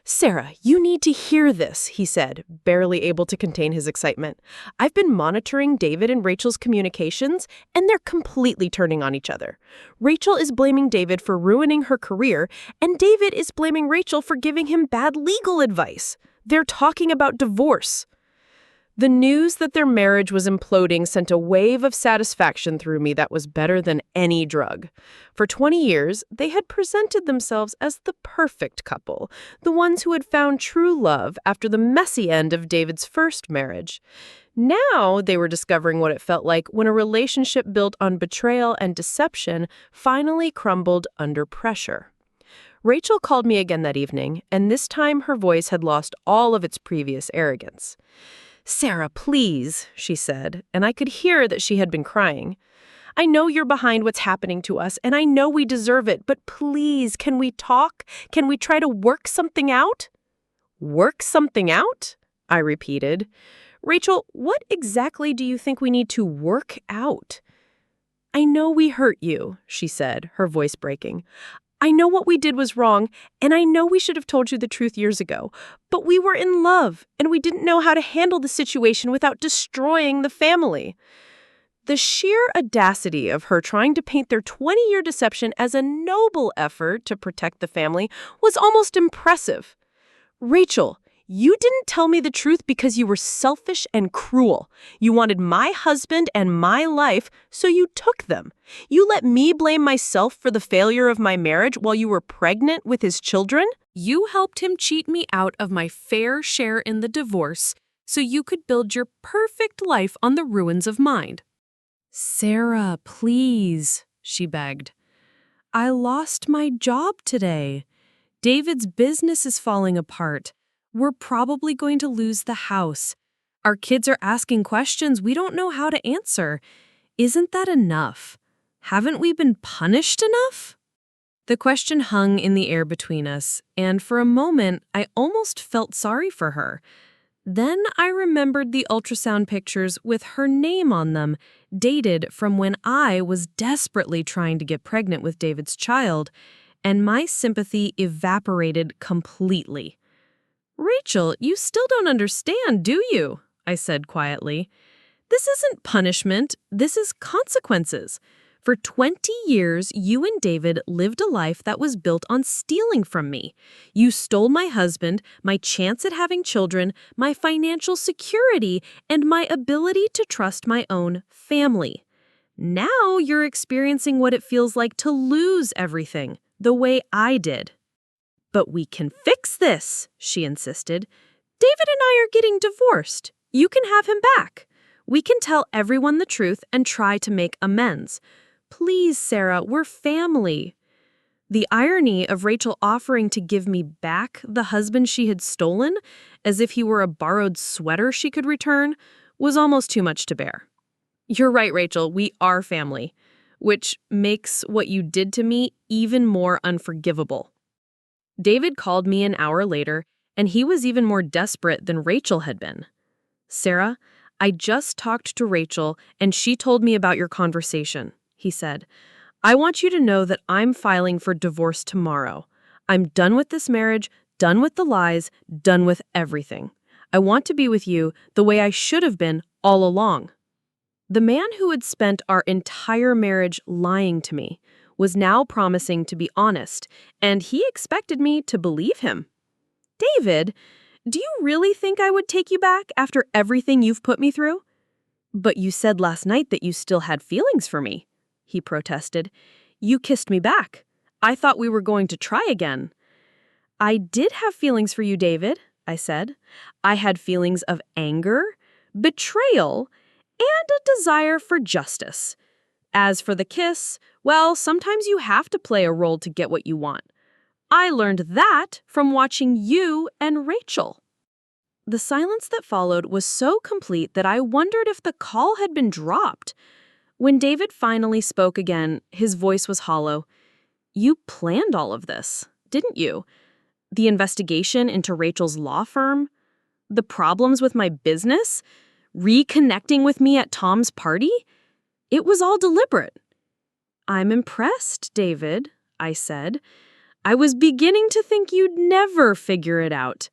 Sarah, you need to hear this, he said, barely able to contain his excitement. I've been monitoring David and Rachel's communications, and they're completely turning on each other. Rachel is blaming David for ruining her career, and David is blaming Rachel for giving him bad legal advice. They're talking about divorce. The news that their marriage was imploding sent a wave of satisfaction through me that was better than any drug. For 20 years, they had presented themselves as the perfect couple, the ones who had found true love after the messy end of David's first marriage. Now they were discovering what it felt like when a relationship built on betrayal and deception finally crumbled under pressure. Rachel called me again that evening, and this time her voice had lost all of its previous arrogance. Sarah, please, she said, and I could hear that she had been crying. I know you're behind what's happening to us, and I know we deserve it, but please, can we talk? Can we try to work something out? Work something out? I repeated. Rachel, what exactly do you think we need to work out? I know we hurt you, she said, her voice breaking. I know what we did was wrong, and I know we should have told you the truth years ago, but we were in love, and we didn't know how to handle the situation without destroying the family. The sheer audacity of her trying to paint their 20-year deception as a noble effort to protect the family was almost impressive. Rachel, you didn't tell me the truth because you were selfish and cruel. You wanted my husband and my life, so you took them. You let me blame myself for the failure of my marriage while you were pregnant with his children? You helped him cheat me out of my fair share in the divorce, so you could build your perfect life on the ruins of mine. Sarah, please, she begged. I lost my job today. David's business is falling apart. We're probably going to lose the house. Our kids are asking questions we don't know how to answer. Isn't that enough? Haven't we been punished enough? The question hung in the air between us, and for a moment, I almost felt sorry for her. Then I remembered the ultrasound pictures with her name on them, dated from when I was desperately trying to get pregnant with David's child, and my sympathy evaporated completely. Rachel, you still don't understand, do you? I said quietly. This isn't punishment. This is consequences. For 20 years, you and David lived a life that was built on stealing from me. You stole my husband, my chance at having children, my financial security, and my ability to trust my own family. Now you're experiencing what it feels like to lose everything, the way I did. But we can fix this, she insisted. David and I are getting divorced. You can have him back. We can tell everyone the truth and try to make amends. Please, Sarah, we're family. The irony of Rachel offering to give me back the husband she had stolen, as if he were a borrowed sweater she could return, was almost too much to bear. You're right, Rachel, we are family, which makes what you did to me even more unforgivable. David called me an hour later, and he was even more desperate than Rachel had been. Sarah, I just talked to Rachel, and she told me about your conversation, he said. I want you to know that I'm filing for divorce tomorrow. I'm done with this marriage, done with the lies, done with everything. I want to be with you the way I should have been all along. The man who had spent our entire marriage lying to me was now promising to be honest, and he expected me to believe him. David, do you really think I would take you back after everything you've put me through? But you said last night that you still had feelings for me, he protested. You kissed me back. I thought we were going to try again. I did have feelings for you, David, I said. I had feelings of anger, betrayal, and a desire for justice. As for the kiss, well, sometimes you have to play a role to get what you want. I learned that from watching you and Rachel. The silence that followed was so complete that I wondered if the call had been dropped. When David finally spoke again, his voice was hollow. You planned all of this, didn't you? The investigation into Rachel's law firm? The problems with my business? Reconnecting with me at Tom's party? It was all deliberate. I'm impressed, David, I said. I was beginning to think you'd never figure it out.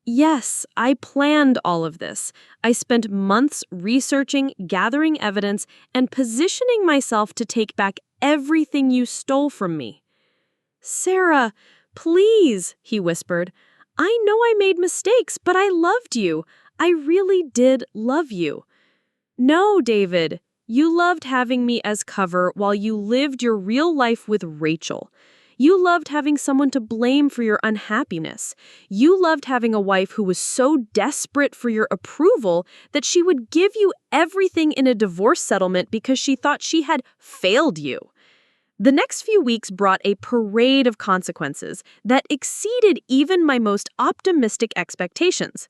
Yes, I planned all of this. I spent months researching, gathering evidence, and positioning myself to take back everything you stole from me. Sarah, please, he whispered. I know I made mistakes, but I loved you. I really did love you. No, David, you loved having me as cover while you lived your real life with Rachel. You loved having someone to blame for your unhappiness. You loved having a wife who was so desperate for your approval that she would give you everything in a divorce settlement because she thought she had failed you. The next few weeks brought a parade of consequences that exceeded even my most optimistic expectations.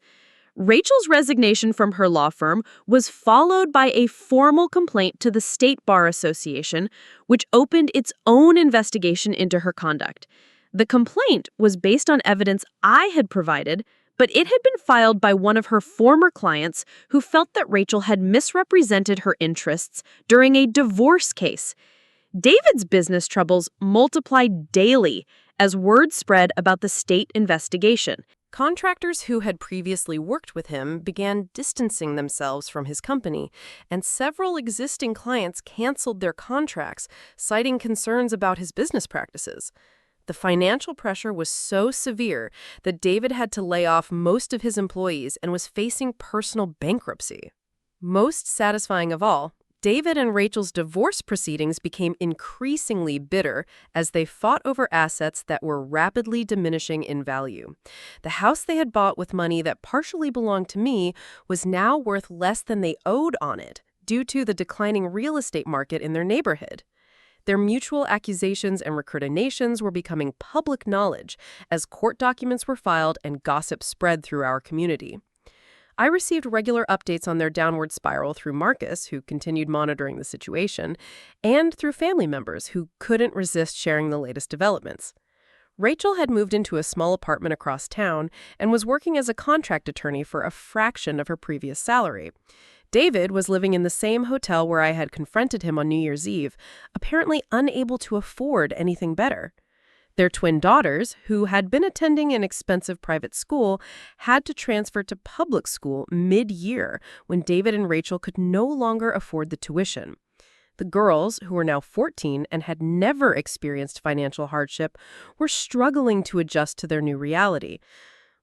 Rachel's resignation from her law firm was followed by a formal complaint to the State Bar Association, which opened its own investigation into her conduct. The complaint was based on evidence I had provided, but it had been filed by one of her former clients who felt that Rachel had misrepresented her interests during a divorce case. David's business troubles multiplied daily as word spread about the state investigation. Contractors who had previously worked with him began distancing themselves from his company, and several existing clients canceled their contracts, citing concerns about his business practices. The financial pressure was so severe that David had to lay off most of his employees and was facing personal bankruptcy. Most satisfying of all, David and Rachel's divorce proceedings became increasingly bitter as they fought over assets that were rapidly diminishing in value. The house they had bought with money that partially belonged to me was now worth less than they owed on it, due to the declining real estate market in their neighborhood. Their mutual accusations and recriminations were becoming public knowledge as court documents were filed and gossip spread through our community. I received regular updates on their downward spiral through Marcus, who continued monitoring the situation, and through family members who couldn't resist sharing the latest developments. Rachel had moved into a small apartment across town and was working as a contract attorney for a fraction of her previous salary. David was living in the same hotel where I had confronted him on New Year's Eve, apparently unable to afford anything better. Their twin daughters, who had been attending an expensive private school, had to transfer to public school mid-year when David and Rachel could no longer afford the tuition. The girls, who were now 14 and had never experienced financial hardship, were struggling to adjust to their new reality.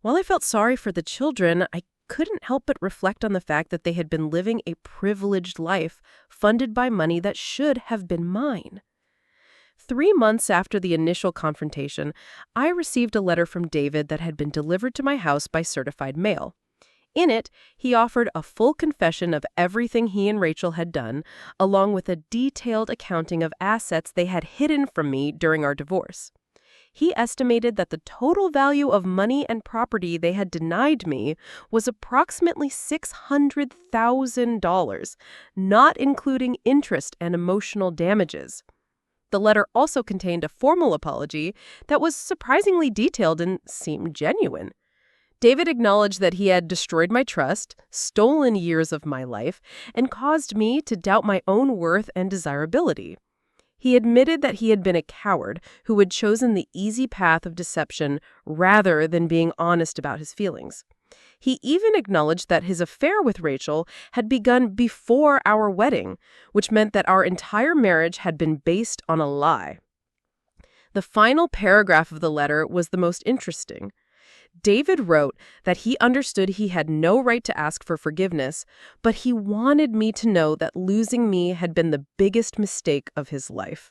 While I felt sorry for the children, I couldn't help but reflect on the fact that they had been living a privileged life funded by money that should have been mine. 3 months after the initial confrontation, I received a letter from David that had been delivered to my house by certified mail. In it, he offered a full confession of everything he and Rachel had done, along with a detailed accounting of assets they had hidden from me during our divorce. He estimated that the total value of money and property they had denied me was approximately $600,000, not including interest and emotional damages. The letter also contained a formal apology that was surprisingly detailed and seemed genuine. David acknowledged that he had destroyed my trust, stolen years of my life, and caused me to doubt my own worth and desirability. He admitted that he had been a coward who had chosen the easy path of deception rather than being honest about his feelings. He even acknowledged that his affair with Rachel had begun before our wedding, which meant that our entire marriage had been based on a lie. The final paragraph of the letter was the most interesting. David wrote that he understood he had no right to ask for forgiveness, but he wanted me to know that losing me had been the biggest mistake of his life.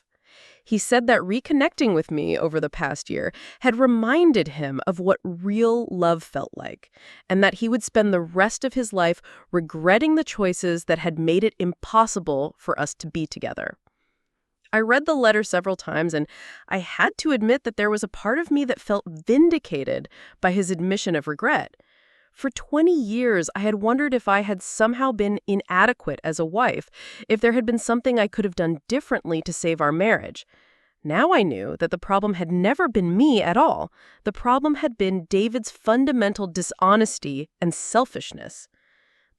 He said that reconnecting with me over the past year had reminded him of what real love felt like, and that he would spend the rest of his life regretting the choices that had made it impossible for us to be together. I read the letter several times, and I had to admit that there was a part of me that felt vindicated by his admission of regret. For 20 years, I had wondered if I had somehow been inadequate as a wife, if there had been something I could have done differently to save our marriage. Now I knew that the problem had never been me at all. The problem had been David's fundamental dishonesty and selfishness.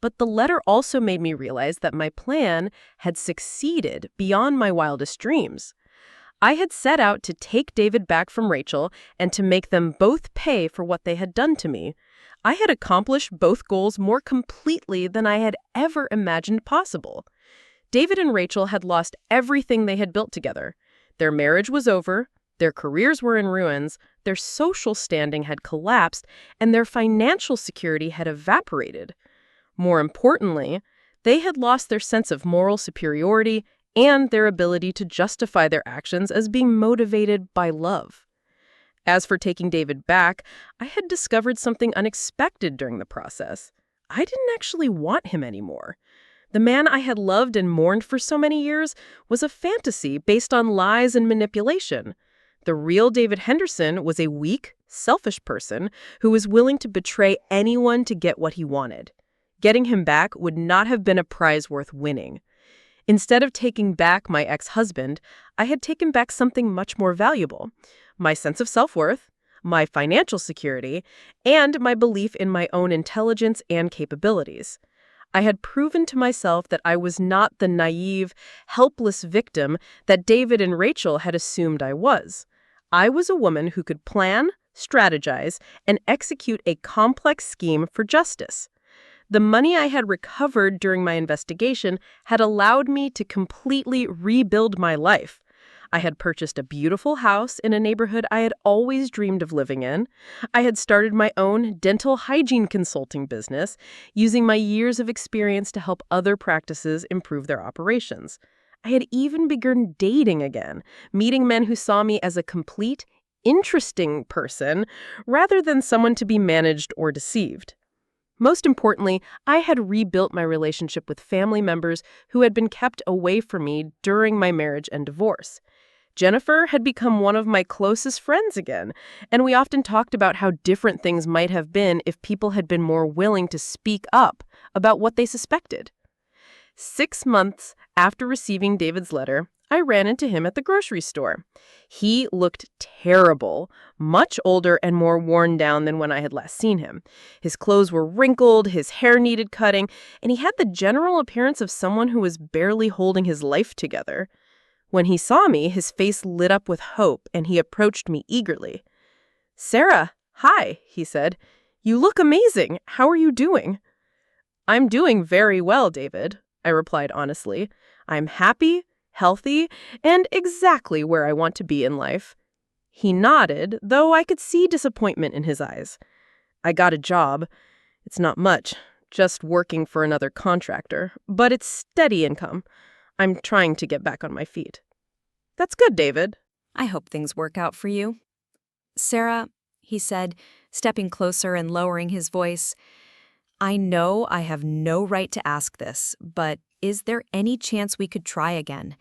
But the letter also made me realize that my plan had succeeded beyond my wildest dreams. I had set out to take David back from Rachel and to make them both pay for what they had done to me. I had accomplished both goals more completely than I had ever imagined possible. David and Rachel had lost everything they had built together. Their marriage was over, their careers were in ruins, their social standing had collapsed, and their financial security had evaporated. More importantly, they had lost their sense of moral superiority and their ability to justify their actions as being motivated by love. As for taking David back, I had discovered something unexpected during the process. I didn't actually want him anymore. The man I had loved and mourned for so many years was a fantasy based on lies and manipulation. The real David Henderson was a weak, selfish person who was willing to betray anyone to get what he wanted. Getting him back would not have been a prize worth winning. Instead of taking back my ex-husband, I had taken back something much more valuable: my sense of self-worth, my financial security, and my belief in my own intelligence and capabilities. I had proven to myself that I was not the naive, helpless victim that David and Rachel had assumed I was. I was a woman who could plan, strategize, and execute a complex scheme for justice. The money I had recovered during my investigation had allowed me to completely rebuild my life. I had purchased a beautiful house in a neighborhood I had always dreamed of living in. I had started my own dental hygiene consulting business, using my years of experience to help other practices improve their operations. I had even begun dating again, meeting men who saw me as a complete, interesting person rather than someone to be managed or deceived. Most importantly, I had rebuilt my relationship with family members who had been kept away from me during my marriage and divorce. Jennifer had become one of my closest friends again, and we often talked about how different things might have been if people had been more willing to speak up about what they suspected. 6 months after receiving David's letter, I ran into him at the grocery store. He looked terrible, much older and more worn down than when I had last seen him. His clothes were wrinkled, his hair needed cutting, and he had the general appearance of someone who was barely holding his life together. When he saw me, his face lit up with hope, and he approached me eagerly. "Sarah, hi," he said. "You look amazing. How are you doing?" "I'm doing very well, David," I replied honestly. "I'm happy, healthy, and exactly where I want to be in life. He nodded, though I could see disappointment in his eyes. I got a job. It's not much, just working for another contractor, but it's steady income. I'm trying to get back on my feet. That's good, David. I hope things work out for you. Sarah, he said, stepping closer and lowering his voice, I know I have no right to ask this, but is there any chance we could try again?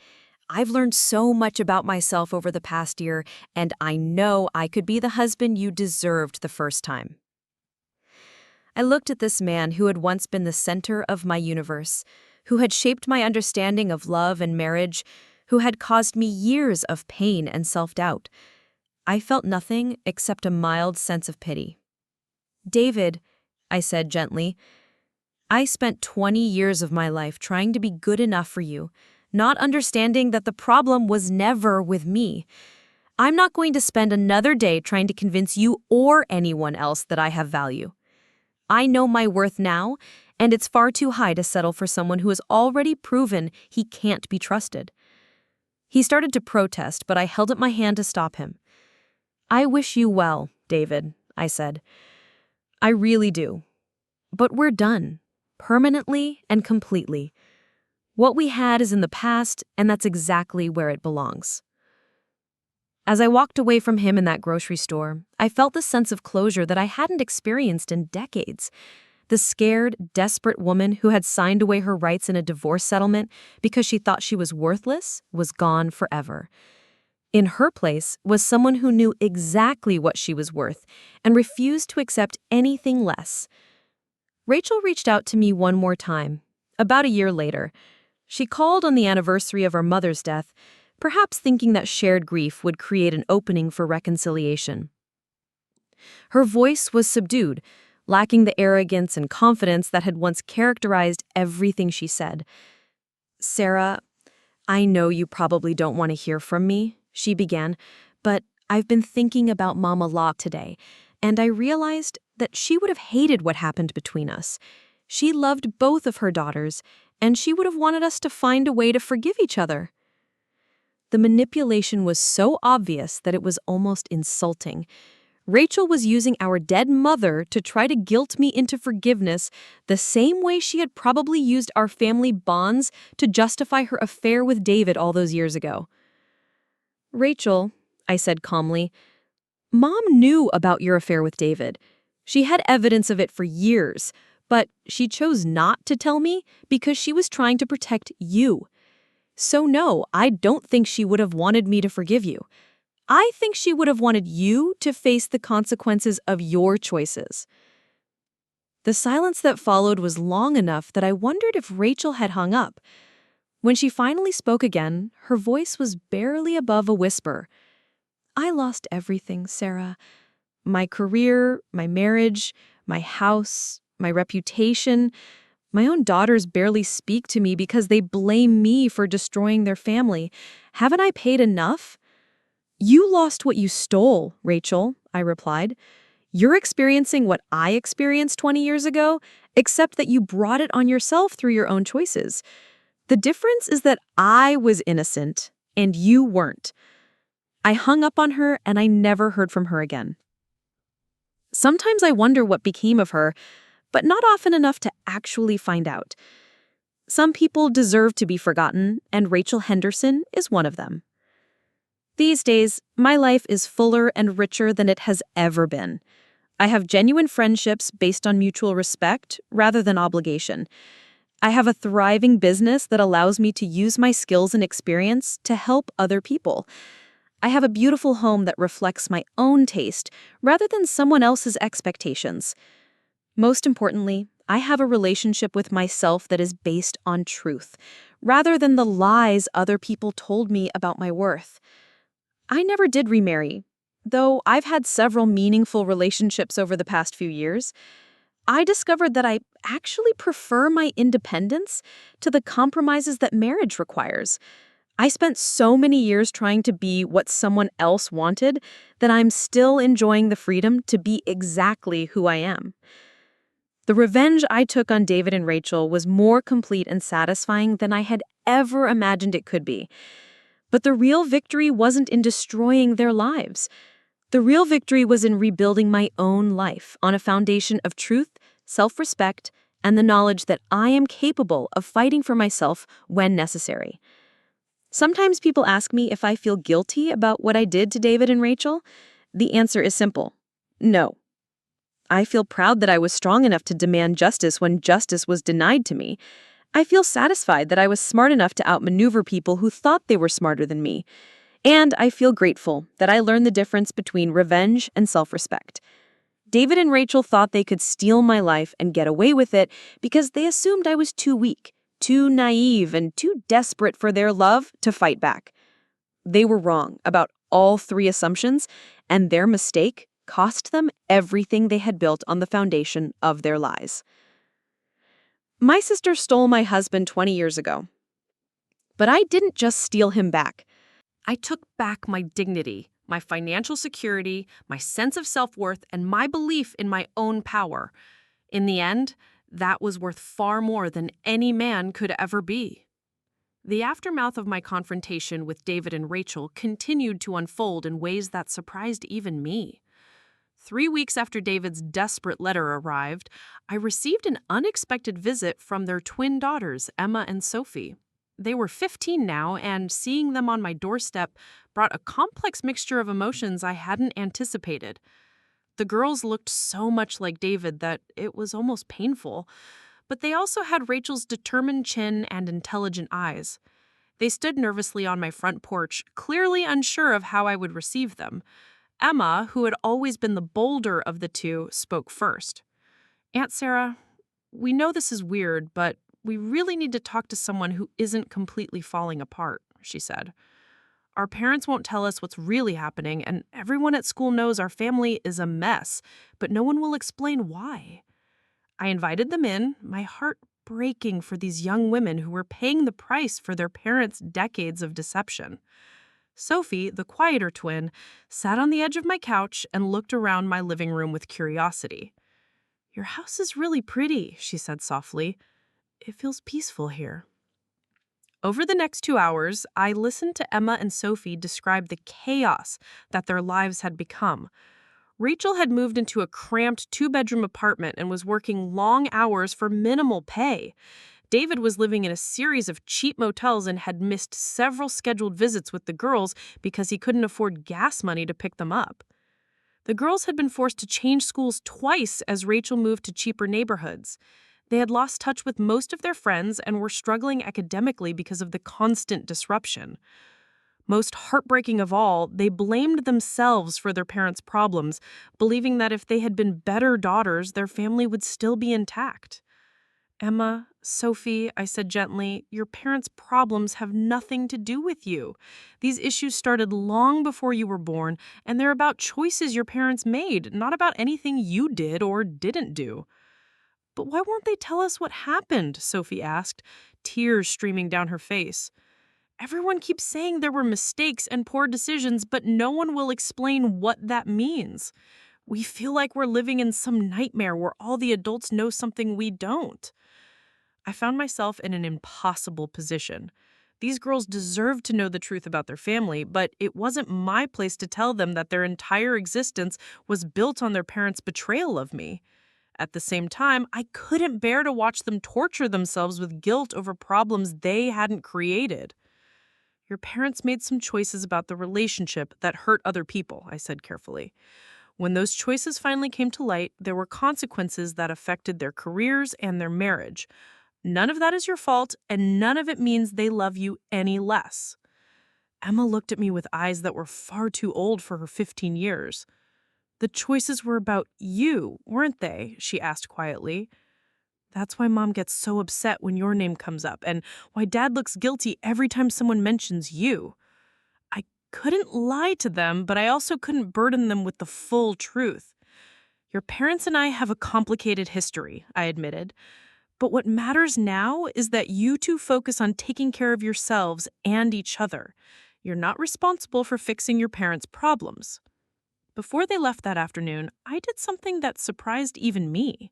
I've learned so much about myself over the past year, and I know I could be the husband you deserved the first time. I looked at this man who had once been the center of my universe, who had shaped my understanding of love and marriage, who had caused me years of pain and self-doubt. I felt nothing except a mild sense of pity. David, I said gently, I spent 20 years of my life trying to be good enough for you, not understanding that the problem was never with me. I'm not going to spend another day trying to convince you or anyone else that I have value. I know my worth now, and it's far too high to settle for someone who has already proven he can't be trusted. He started to protest, but I held up my hand to stop him. I wish you well, David, I said. I really do. But we're done, permanently and completely. What we had is in the past, and that's exactly where it belongs. As I walked away from him in that grocery store, I felt the sense of closure that I hadn't experienced in decades. The scared, desperate woman who had signed away her rights in a divorce settlement because she thought she was worthless was gone forever. In her place was someone who knew exactly what she was worth and refused to accept anything less. Rachel reached out to me one more time, about a year later. She called on the anniversary of her mother's death, perhaps thinking that shared grief would create an opening for reconciliation. Her voice was subdued, lacking the arrogance and confidence that had once characterized everything she said. Sarah, I know you probably don't want to hear from me, she began, but I've been thinking about Mom a lot today, and I realized that she would have hated what happened between us. She loved both of her daughters, and she would have wanted us to find a way to forgive each other. The manipulation was so obvious that it was almost insulting. Rachel was using our dead mother to try to guilt me into forgiveness the same way she had probably used our family bonds to justify her affair with David all those years ago. Rachel, I said calmly, Mom knew about your affair with David. She had evidence of it for years, but she chose not to tell me because she was trying to protect you. So no, I don't think she would have wanted me to forgive you. I think she would have wanted you to face the consequences of your choices. The silence that followed was long enough that I wondered if Rachel had hung up. When she finally spoke again, her voice was barely above a whisper. I lost everything, Sarah. My career, my marriage, my house, my reputation. My own daughters barely speak to me because they blame me for destroying their family. Haven't I paid enough? You lost what you stole, Rachel, I replied. You're experiencing what I experienced 20 years ago, except that you brought it on yourself through your own choices. The difference is that I was innocent, and you weren't. I hung up on her, and I never heard from her again. Sometimes I wonder what became of her, but not often enough to actually find out. Some people deserve to be forgotten, and Rachel Henderson is one of them. These days, my life is fuller and richer than it has ever been. I have genuine friendships based on mutual respect rather than obligation. I have a thriving business that allows me to use my skills and experience to help other people. I have a beautiful home that reflects my own taste rather than someone else's expectations. Most importantly, I have a relationship with myself that is based on truth, rather than the lies other people told me about my worth. I never did remarry, though I've had several meaningful relationships over the past few years. I discovered that I actually prefer my independence to the compromises that marriage requires. I spent so many years trying to be what someone else wanted that I'm still enjoying the freedom to be exactly who I am. The revenge I took on David and Rachel was more complete and satisfying than I had ever imagined it could be. But the real victory wasn't in destroying their lives. The real victory was in rebuilding my own life on a foundation of truth, self-respect, and the knowledge that I am capable of fighting for myself when necessary. Sometimes people ask me if I feel guilty about what I did to David and Rachel. The answer is simple: no. I feel proud that I was strong enough to demand justice when justice was denied to me. I feel satisfied that I was smart enough to outmaneuver people who thought they were smarter than me. And I feel grateful that I learned the difference between revenge and self-respect. David and Rachel thought they could steal my life and get away with it because they assumed I was too weak, too naive, and too desperate for their love to fight back. They were wrong about all three assumptions, and their mistake cost them everything they had built on the foundation of their lies. My sister stole my husband 20 years ago. But I didn't just steal him back. I took back my dignity, my financial security, my sense of self-worth, and my belief in my own power. In the end, that was worth far more than any man could ever be. The aftermath of my confrontation with David and Rachel continued to unfold in ways that surprised even me. 3 weeks after David's desperate letter arrived, I received an unexpected visit from their twin daughters, Emma and Sophie. They were 15 now, and seeing them on my doorstep brought a complex mixture of emotions I hadn't anticipated. The girls looked so much like David that it was almost painful, but they also had Rachel's determined chin and intelligent eyes. They stood nervously on my front porch, clearly unsure of how I would receive them. Emma, who had always been the bolder of the two, spoke first. "Aunt Sarah, we know this is weird, but we really need to talk to someone who isn't completely falling apart," she said. "Our parents won't tell us what's really happening, and everyone at school knows our family is a mess, but no one will explain why." I invited them in, my heart breaking for these young women who were paying the price for their parents' decades of deception. Sophie, the quieter twin, sat on the edge of my couch and looked around my living room with curiosity. "Your house is really pretty," she said softly. "It feels peaceful here." Over the next 2 hours, I listened to Emma and Sophie describe the chaos that their lives had become. Rachel had moved into a cramped 2-bedroom apartment and was working long hours for minimal pay. David was living in a series of cheap motels and had missed several scheduled visits with the girls because he couldn't afford gas money to pick them up. The girls had been forced to change schools twice as Rachel moved to cheaper neighborhoods. They had lost touch with most of their friends and were struggling academically because of the constant disruption. Most heartbreaking of all, they blamed themselves for their parents' problems, believing that if they had been better daughters, their family would still be intact. "Emma, Sophie," I said gently, "your parents' problems have nothing to do with you. These issues started long before you were born, and they're about choices your parents made, not about anything you did or didn't do." "But why won't they tell us what happened?" Sophie asked, tears streaming down her face. "Everyone keeps saying there were mistakes and poor decisions, but no one will explain what that means. We feel like we're living in some nightmare where all the adults know something we don't." I found myself in an impossible position. These girls deserved to know the truth about their family, but it wasn't my place to tell them that their entire existence was built on their parents' betrayal of me. At the same time, I couldn't bear to watch them torture themselves with guilt over problems they hadn't created. "Your parents made some choices about the relationship that hurt other people," I said carefully. "When those choices finally came to light, there were consequences that affected their careers and their marriage. None of that is your fault, and none of it means they love you any less." Emma looked at me with eyes that were far too old for her 15 years. "The choices were about you, weren't they?" she asked quietly. "That's why Mom gets so upset when your name comes up, and why Dad looks guilty every time someone mentions you." I couldn't lie to them, but I also couldn't burden them with the full truth. "Your parents and I have a complicated history," I admitted. "But what matters now is that you two focus on taking care of yourselves and each other. You're not responsible for fixing your parents' problems." Before they left that afternoon, I did something that surprised even me.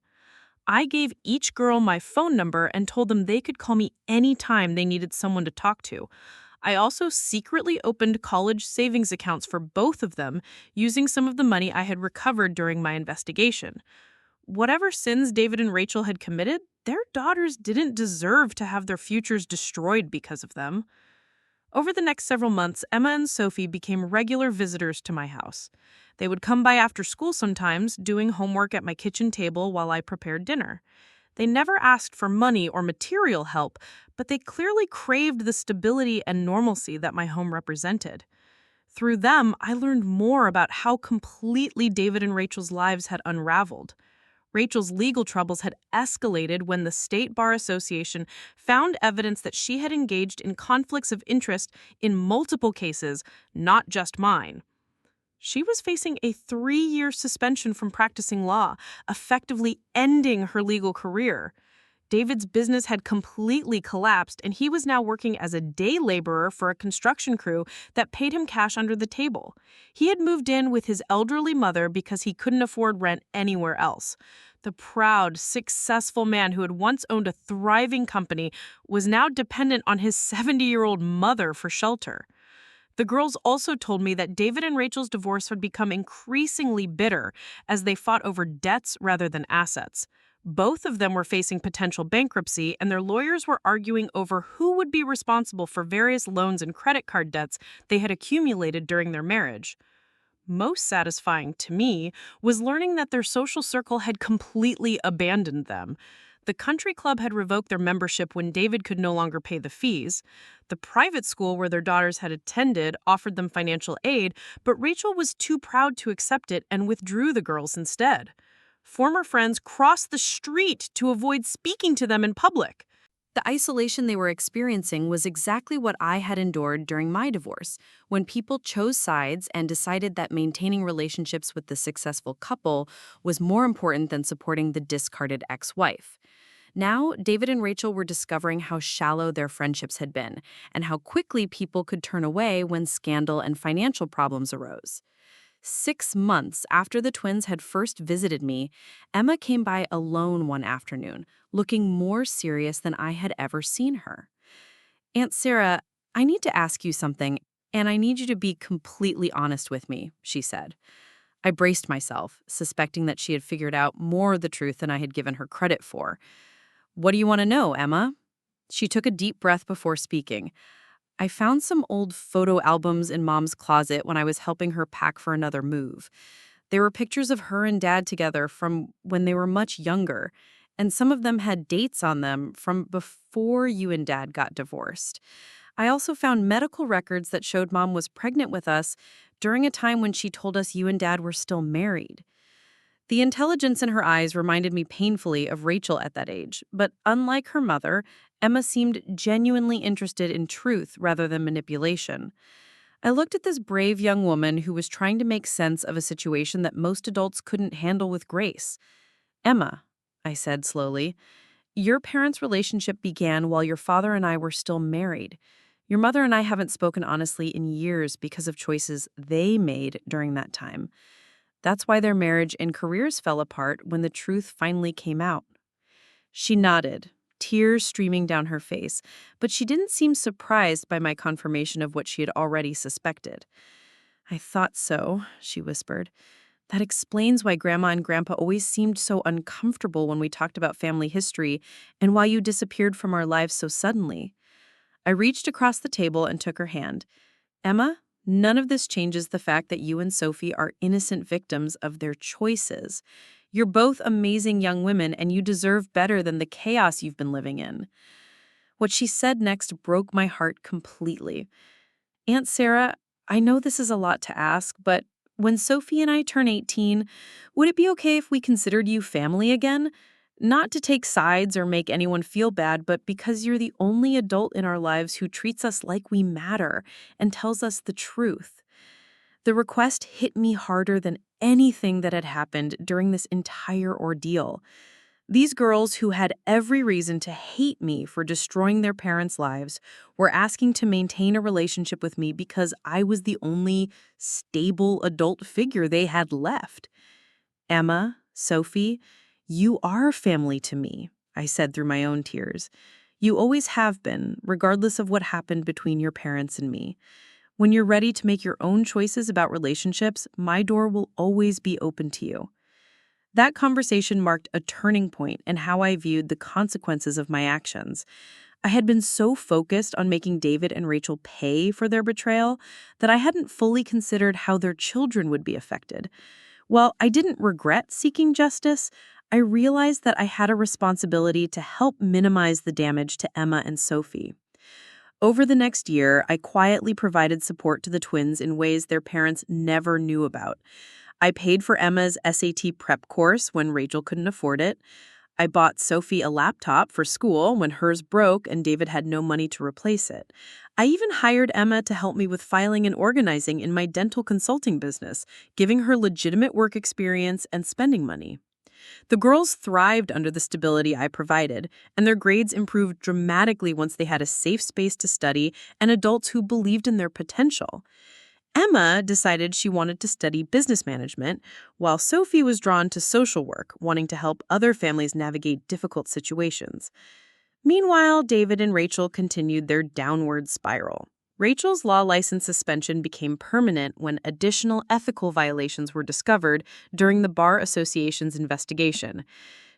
I gave each girl my phone number and told them they could call me anytime they needed someone to talk to. I also secretly opened college savings accounts for both of them using some of the money I had recovered during my investigation. Whatever sins David and Rachel had committed, their daughters didn't deserve to have their futures destroyed because of them. Over the next several months, Emma and Sophie became regular visitors to my house. They would come by after school sometimes, doing homework at my kitchen table while I prepared dinner. They never asked for money or material help, but they clearly craved the stability and normalcy that my home represented. Through them, I learned more about how completely David and Rachel's lives had unraveled. Rachel's legal troubles had escalated when the State Bar Association found evidence that she had engaged in conflicts of interest in multiple cases, not just mine. She was facing a 3-year suspension from practicing law, effectively ending her legal career. David's business had completely collapsed, and he was now working as a day laborer for a construction crew that paid him cash under the table. He had moved in with his elderly mother because he couldn't afford rent anywhere else. The proud, successful man who had once owned a thriving company was now dependent on his 70-year-old mother for shelter. The girls also told me that David and Rachel's divorce had become increasingly bitter as they fought over debts rather than assets. Both of them were facing potential bankruptcy, and their lawyers were arguing over who would be responsible for various loans and credit card debts they had accumulated during their marriage. Most satisfying to me was learning that their social circle had completely abandoned them. The country club had revoked their membership when David could no longer pay the fees. The private school where their daughters had attended offered them financial aid, but Rachel was too proud to accept it and withdrew the girls instead. Former friends crossed the street to avoid speaking to them in public. The isolation they were experiencing was exactly what I had endured during my divorce, when people chose sides and decided that maintaining relationships with the successful couple was more important than supporting the discarded ex-wife. Now, David and Rachel were discovering how shallow their friendships had been, and how quickly people could turn away when scandal and financial problems arose. 6 months after the twins had first visited me, Emma came by alone one afternoon, looking more serious than I had ever seen her. "Aunt Sarah, I need to ask you something, and I need you to be completely honest with me," she said. I braced myself, suspecting that she had figured out more of the truth than I had given her credit for. "What do you want to know, Emma?" She took a deep breath before speaking. "I found some old photo albums in Mom's closet when I was helping her pack for another move. There were pictures of her and Dad together from when they were much younger, and some of them had dates on them from before you and Dad got divorced. I also found medical records that showed Mom was pregnant with us during a time when she told us you and Dad were still married." The intelligence in her eyes reminded me painfully of Rachel at that age, but unlike her mother, Emma seemed genuinely interested in truth rather than manipulation. I looked at this brave young woman who was trying to make sense of a situation that most adults couldn't handle with grace. "Emma," I said slowly, "your parents' relationship began while your father and I were still married. Your mother and I haven't spoken honestly in years because of choices they made during that time. That's why their marriage and careers fell apart when the truth finally came out." She nodded, tears streaming down her face, but she didn't seem surprised by my confirmation of what she had already suspected. "I thought so," she whispered. "That explains why Grandma and Grandpa always seemed so uncomfortable when we talked about family history and why you disappeared from our lives so suddenly." I reached across the table and took her hand. "Emma, none of this changes the fact that you and Sophie are innocent victims of their choices. You're both amazing young women, and you deserve better than the chaos you've been living in." What she said next broke my heart completely. "Aunt Sarah, I know this is a lot to ask, but when Sophie and I turn 18, would it be okay if we considered you family again? Not to take sides or make anyone feel bad, but because you're the only adult in our lives who treats us like we matter and tells us the truth." The request hit me harder than anything that had happened during this entire ordeal. These girls, who had every reason to hate me for destroying their parents' lives, were asking to maintain a relationship with me because I was the only stable adult figure they had left. "Emma, Sophie, "You are family to me," I said through my own tears. "You always have been, regardless of what happened between your parents and me. When you're ready to make your own choices about relationships, my door will always be open to you." That conversation marked a turning point in how I viewed the consequences of my actions. I had been so focused on making David and Rachel pay for their betrayal that I hadn't fully considered how their children would be affected. While I didn't regret seeking justice, I realized that I had a responsibility to help minimize the damage to Emma and Sophie. Over the next year, I quietly provided support to the twins in ways their parents never knew about. I paid for Emma's SAT prep course when Rachel couldn't afford it. I bought Sophie a laptop for school when hers broke and David had no money to replace it. I even hired Emma to help me with filing and organizing in my dental consulting business, giving her legitimate work experience and spending money. The girls thrived under the stability I provided, and their grades improved dramatically once they had a safe space to study and adults who believed in their potential. Emma decided she wanted to study business management, while Sophie was drawn to social work, wanting to help other families navigate difficult situations. Meanwhile, David and Rachel continued their downward spiral. Rachel's law license suspension became permanent when additional ethical violations were discovered during the Bar Association's investigation.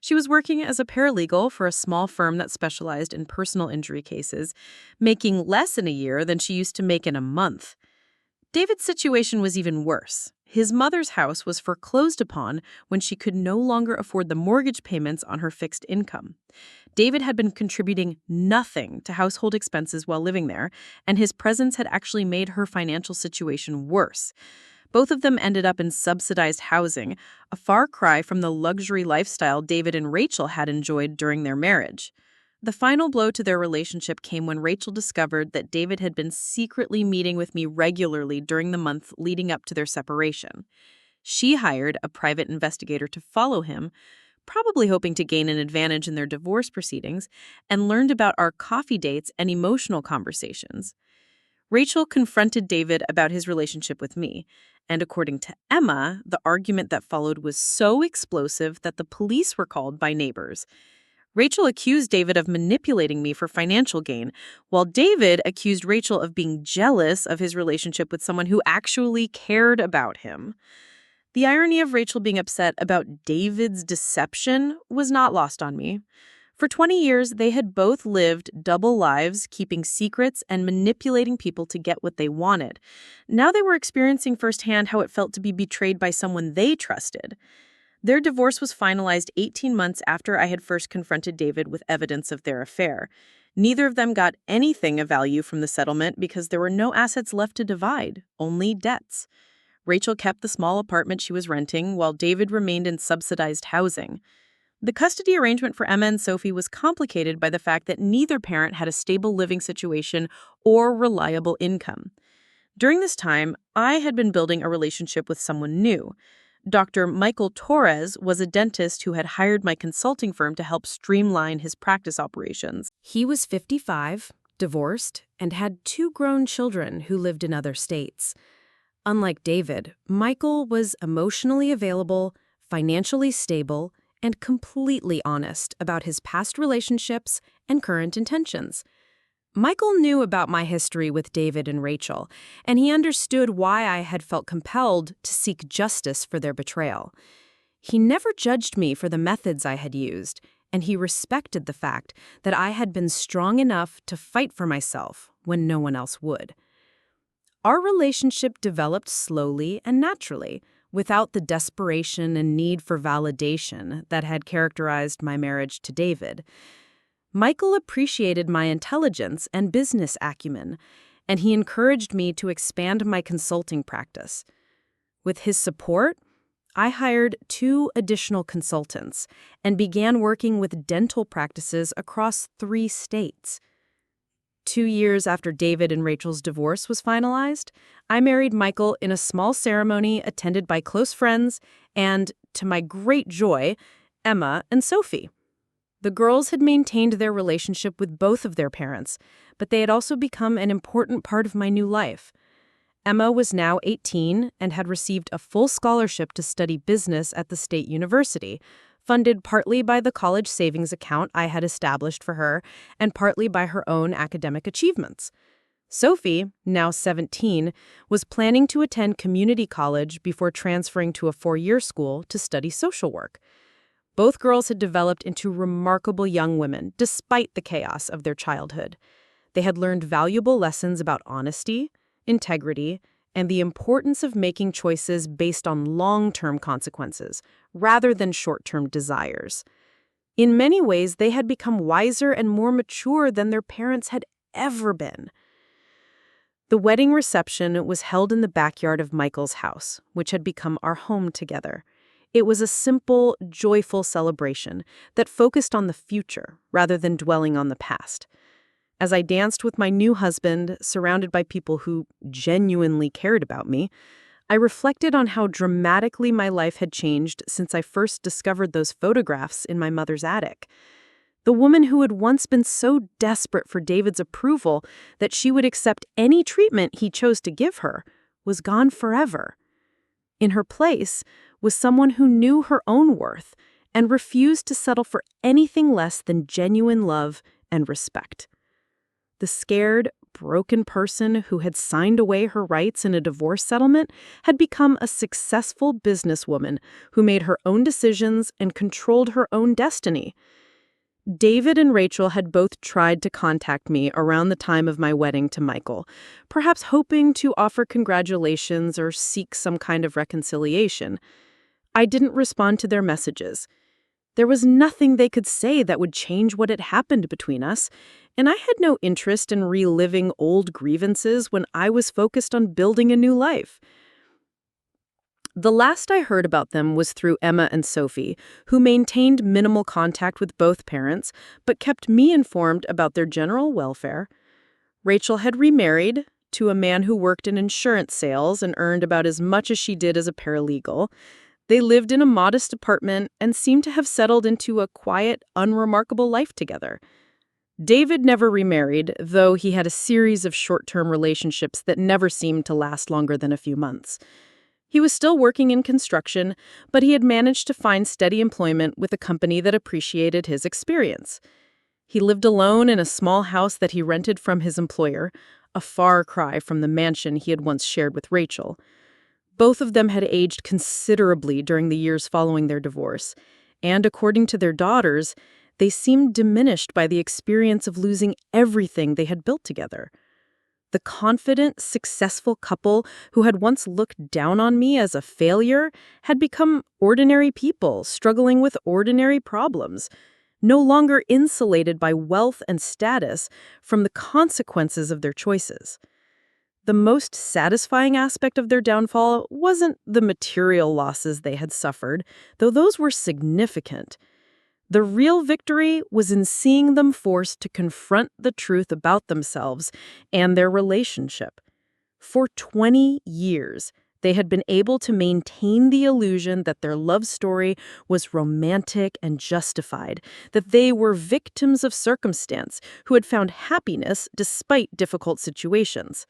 She was working as a paralegal for a small firm that specialized in personal injury cases, making less in a year than she used to make in a month. David's situation was even worse. His mother's house was foreclosed upon when she could no longer afford the mortgage payments on her fixed income. David had been contributing nothing to household expenses while living there, and his presence had actually made her financial situation worse. Both of them ended up in subsidized housing, a far cry from the luxury lifestyle David and Rachel had enjoyed during their marriage. The final blow to their relationship came when Rachel discovered that David had been secretly meeting with me regularly during the month leading up to their separation. She hired a private investigator to follow him, probably hoping to gain an advantage in their divorce proceedings, and learned about our coffee dates and emotional conversations. Rachel confronted David about his relationship with me, and according to Emma, the argument that followed was so explosive that the police were called by neighbors. Rachel accused David of manipulating me for financial gain, while David accused Rachel of being jealous of his relationship with someone who actually cared about him. The irony of Rachel being upset about David's deception was not lost on me. For 20 years, they had both lived double lives, keeping secrets and manipulating people to get what they wanted. Now they were experiencing firsthand how it felt to be betrayed by someone they trusted. Their divorce was finalized 18 months after I had first confronted David with evidence of their affair. Neither of them got anything of value from the settlement because there were no assets left to divide, only debts. Rachel kept the small apartment she was renting, while David remained in subsidized housing. The custody arrangement for Emma and Sophie was complicated by the fact that neither parent had a stable living situation or reliable income. During this time, I had been building a relationship with someone new. Dr. Michael Torres was a dentist who had hired my consulting firm to help streamline his practice operations. He was 55, divorced, and had 2 grown children who lived in other states. Unlike David, Michael was emotionally available, financially stable, and completely honest about his past relationships and current intentions. Michael knew about my history with David and Rachel, and he understood why I had felt compelled to seek justice for their betrayal. He never judged me for the methods I had used, and he respected the fact that I had been strong enough to fight for myself when no one else would. Our relationship developed slowly and naturally, without the desperation and need for validation that had characterized my marriage to David. Michael appreciated my intelligence and business acumen, and he encouraged me to expand my consulting practice. With his support, I hired 2 additional consultants and began working with dental practices across 3 states. 2 years after David and Rachel's divorce was finalized, I married Michael in a small ceremony attended by close friends and, to my great joy, Emma and Sophie. The girls had maintained their relationship with both of their parents, but they had also become an important part of my new life. Emma was now 18 and had received a full scholarship to study business at the state university, funded partly by the college savings account I had established for her and partly by her own academic achievements. Sophie, now 17, was planning to attend community college before transferring to a 4-year school to study social work. Both girls had developed into remarkable young women despite the chaos of their childhood. They had learned valuable lessons about honesty, integrity, and the importance of making choices based on long-term consequences rather than short-term desires. In many ways, they had become wiser and more mature than their parents had ever been. The wedding reception was held in the backyard of Michael's house, which had become our home together. It was a simple, joyful celebration that focused on the future rather than dwelling on the past. As I danced with my new husband, surrounded by people who genuinely cared about me, I reflected on how dramatically my life had changed since I first discovered those photographs in my mother's attic. The woman who had once been so desperate for David's approval that she would accept any treatment he chose to give her was gone forever. In her place was someone who knew her own worth and refused to settle for anything less than genuine love and respect. The scared, broken person who had signed away her rights in a divorce settlement had become a successful businesswoman who made her own decisions and controlled her own destiny. David and Rachel had both tried to contact me around the time of my wedding to Michael, perhaps hoping to offer congratulations or seek some kind of reconciliation. I didn't respond to their messages. There was nothing they could say that would change what had happened between us, and I had no interest in reliving old grievances when I was focused on building a new life. The last I heard about them was through Emma and Sophie, who maintained minimal contact with both parents, but kept me informed about their general welfare. Rachel had remarried to a man who worked in insurance sales and earned about as much as she did as a paralegal. They lived in a modest apartment and seemed to have settled into a quiet, unremarkable life together. David never remarried, though he had a series of short-term relationships that never seemed to last longer than a few months. He was still working in construction, but he had managed to find steady employment with a company that appreciated his experience. He lived alone in a small house that he rented from his employer, a far cry from the mansion he had once shared with Rachel. Both of them had aged considerably during the years following their divorce, and according to their daughters, they seemed diminished by the experience of losing everything they had built together. The confident, successful couple who had once looked down on me as a failure had become ordinary people struggling with ordinary problems, no longer insulated by wealth and status from the consequences of their choices. The most satisfying aspect of their downfall wasn't the material losses they had suffered, though those were significant. The real victory was in seeing them forced to confront the truth about themselves and their relationship. For 20 years, they had been able to maintain the illusion that their love story was romantic and justified, that they were victims of circumstance who had found happiness despite difficult situations.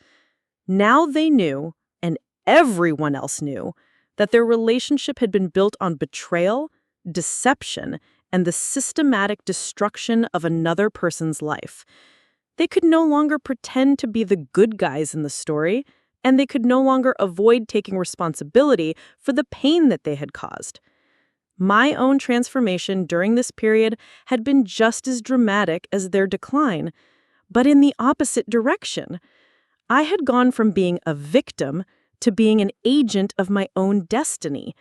Now they knew, and everyone else knew, that their relationship had been built on betrayal, deception, and the systematic destruction of another person's life. They could no longer pretend to be the good guys in the story, and they could no longer avoid taking responsibility for the pain that they had caused. My own transformation during this period had been just as dramatic as their decline, but in the opposite direction. I had gone from being a victim to being an agent of my own destiny.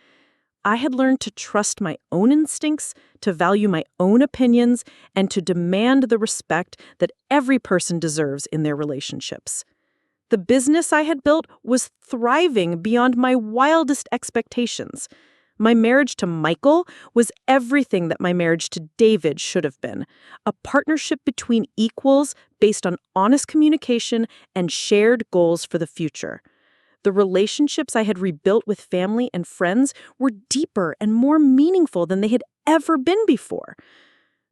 I had learned to trust my own instincts, to value my own opinions, and to demand the respect that every person deserves in their relationships. The business I had built was thriving beyond my wildest expectations. My marriage to Michael was everything that my marriage to David should have been, a partnership between equals based on honest communication and shared goals for the future. The relationships I had rebuilt with family and friends were deeper and more meaningful than they had ever been before.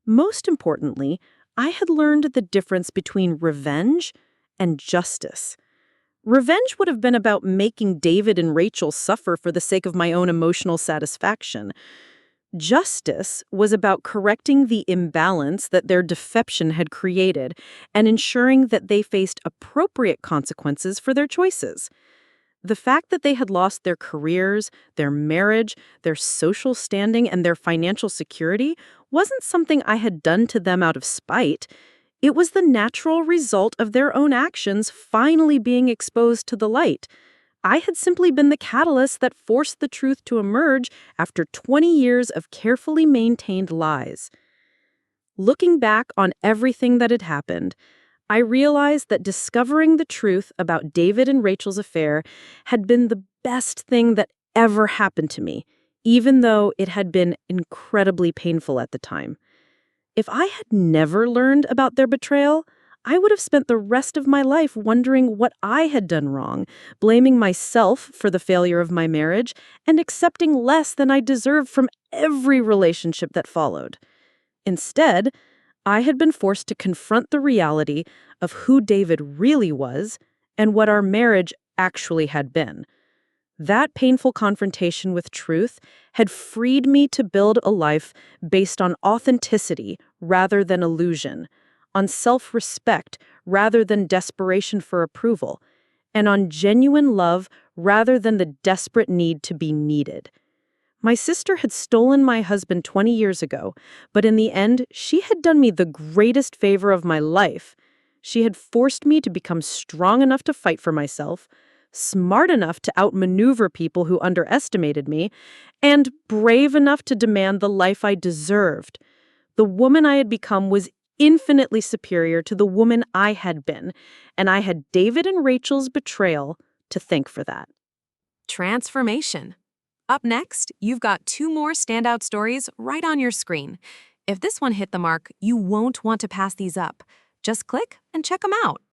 Most importantly, I had learned the difference between revenge and justice. Revenge would have been about making David and Rachel suffer for the sake of my own emotional satisfaction. Justice was about correcting the imbalance that their deception had created and ensuring that they faced appropriate consequences for their choices. The fact that they had lost their careers, their marriage, their social standing, and their financial security wasn't something I had done to them out of spite. It was the natural result of their own actions finally being exposed to the light. I had simply been the catalyst that forced the truth to emerge after 20 years of carefully maintained lies. Looking back on everything that had happened, I realized that discovering the truth about David and Rachel's affair had been the best thing that ever happened to me, even though it had been incredibly painful at the time. If I had never learned about their betrayal, I would have spent the rest of my life wondering what I had done wrong, blaming myself for the failure of my marriage, and accepting less than I deserved from every relationship that followed. Instead, I had been forced to confront the reality of who David really was and what our marriage actually had been. That painful confrontation with truth had freed me to build a life based on authenticity rather than illusion, on self-respect rather than desperation for approval, and on genuine love rather than the desperate need to be needed. My sister had stolen my husband 20 years ago, but in the end, she had done me the greatest favor of my life. She had forced me to become strong enough to fight for myself, smart enough to outmaneuver people who underestimated me, and brave enough to demand the life I deserved. The woman I had become was infinitely superior to the woman I had been, and I had David and Rachel's betrayal to thank for that. Transformation. Up next, you've got 2 more standout stories right on your screen. If this one hit the mark, you won't want to pass these up. Just click and check them out.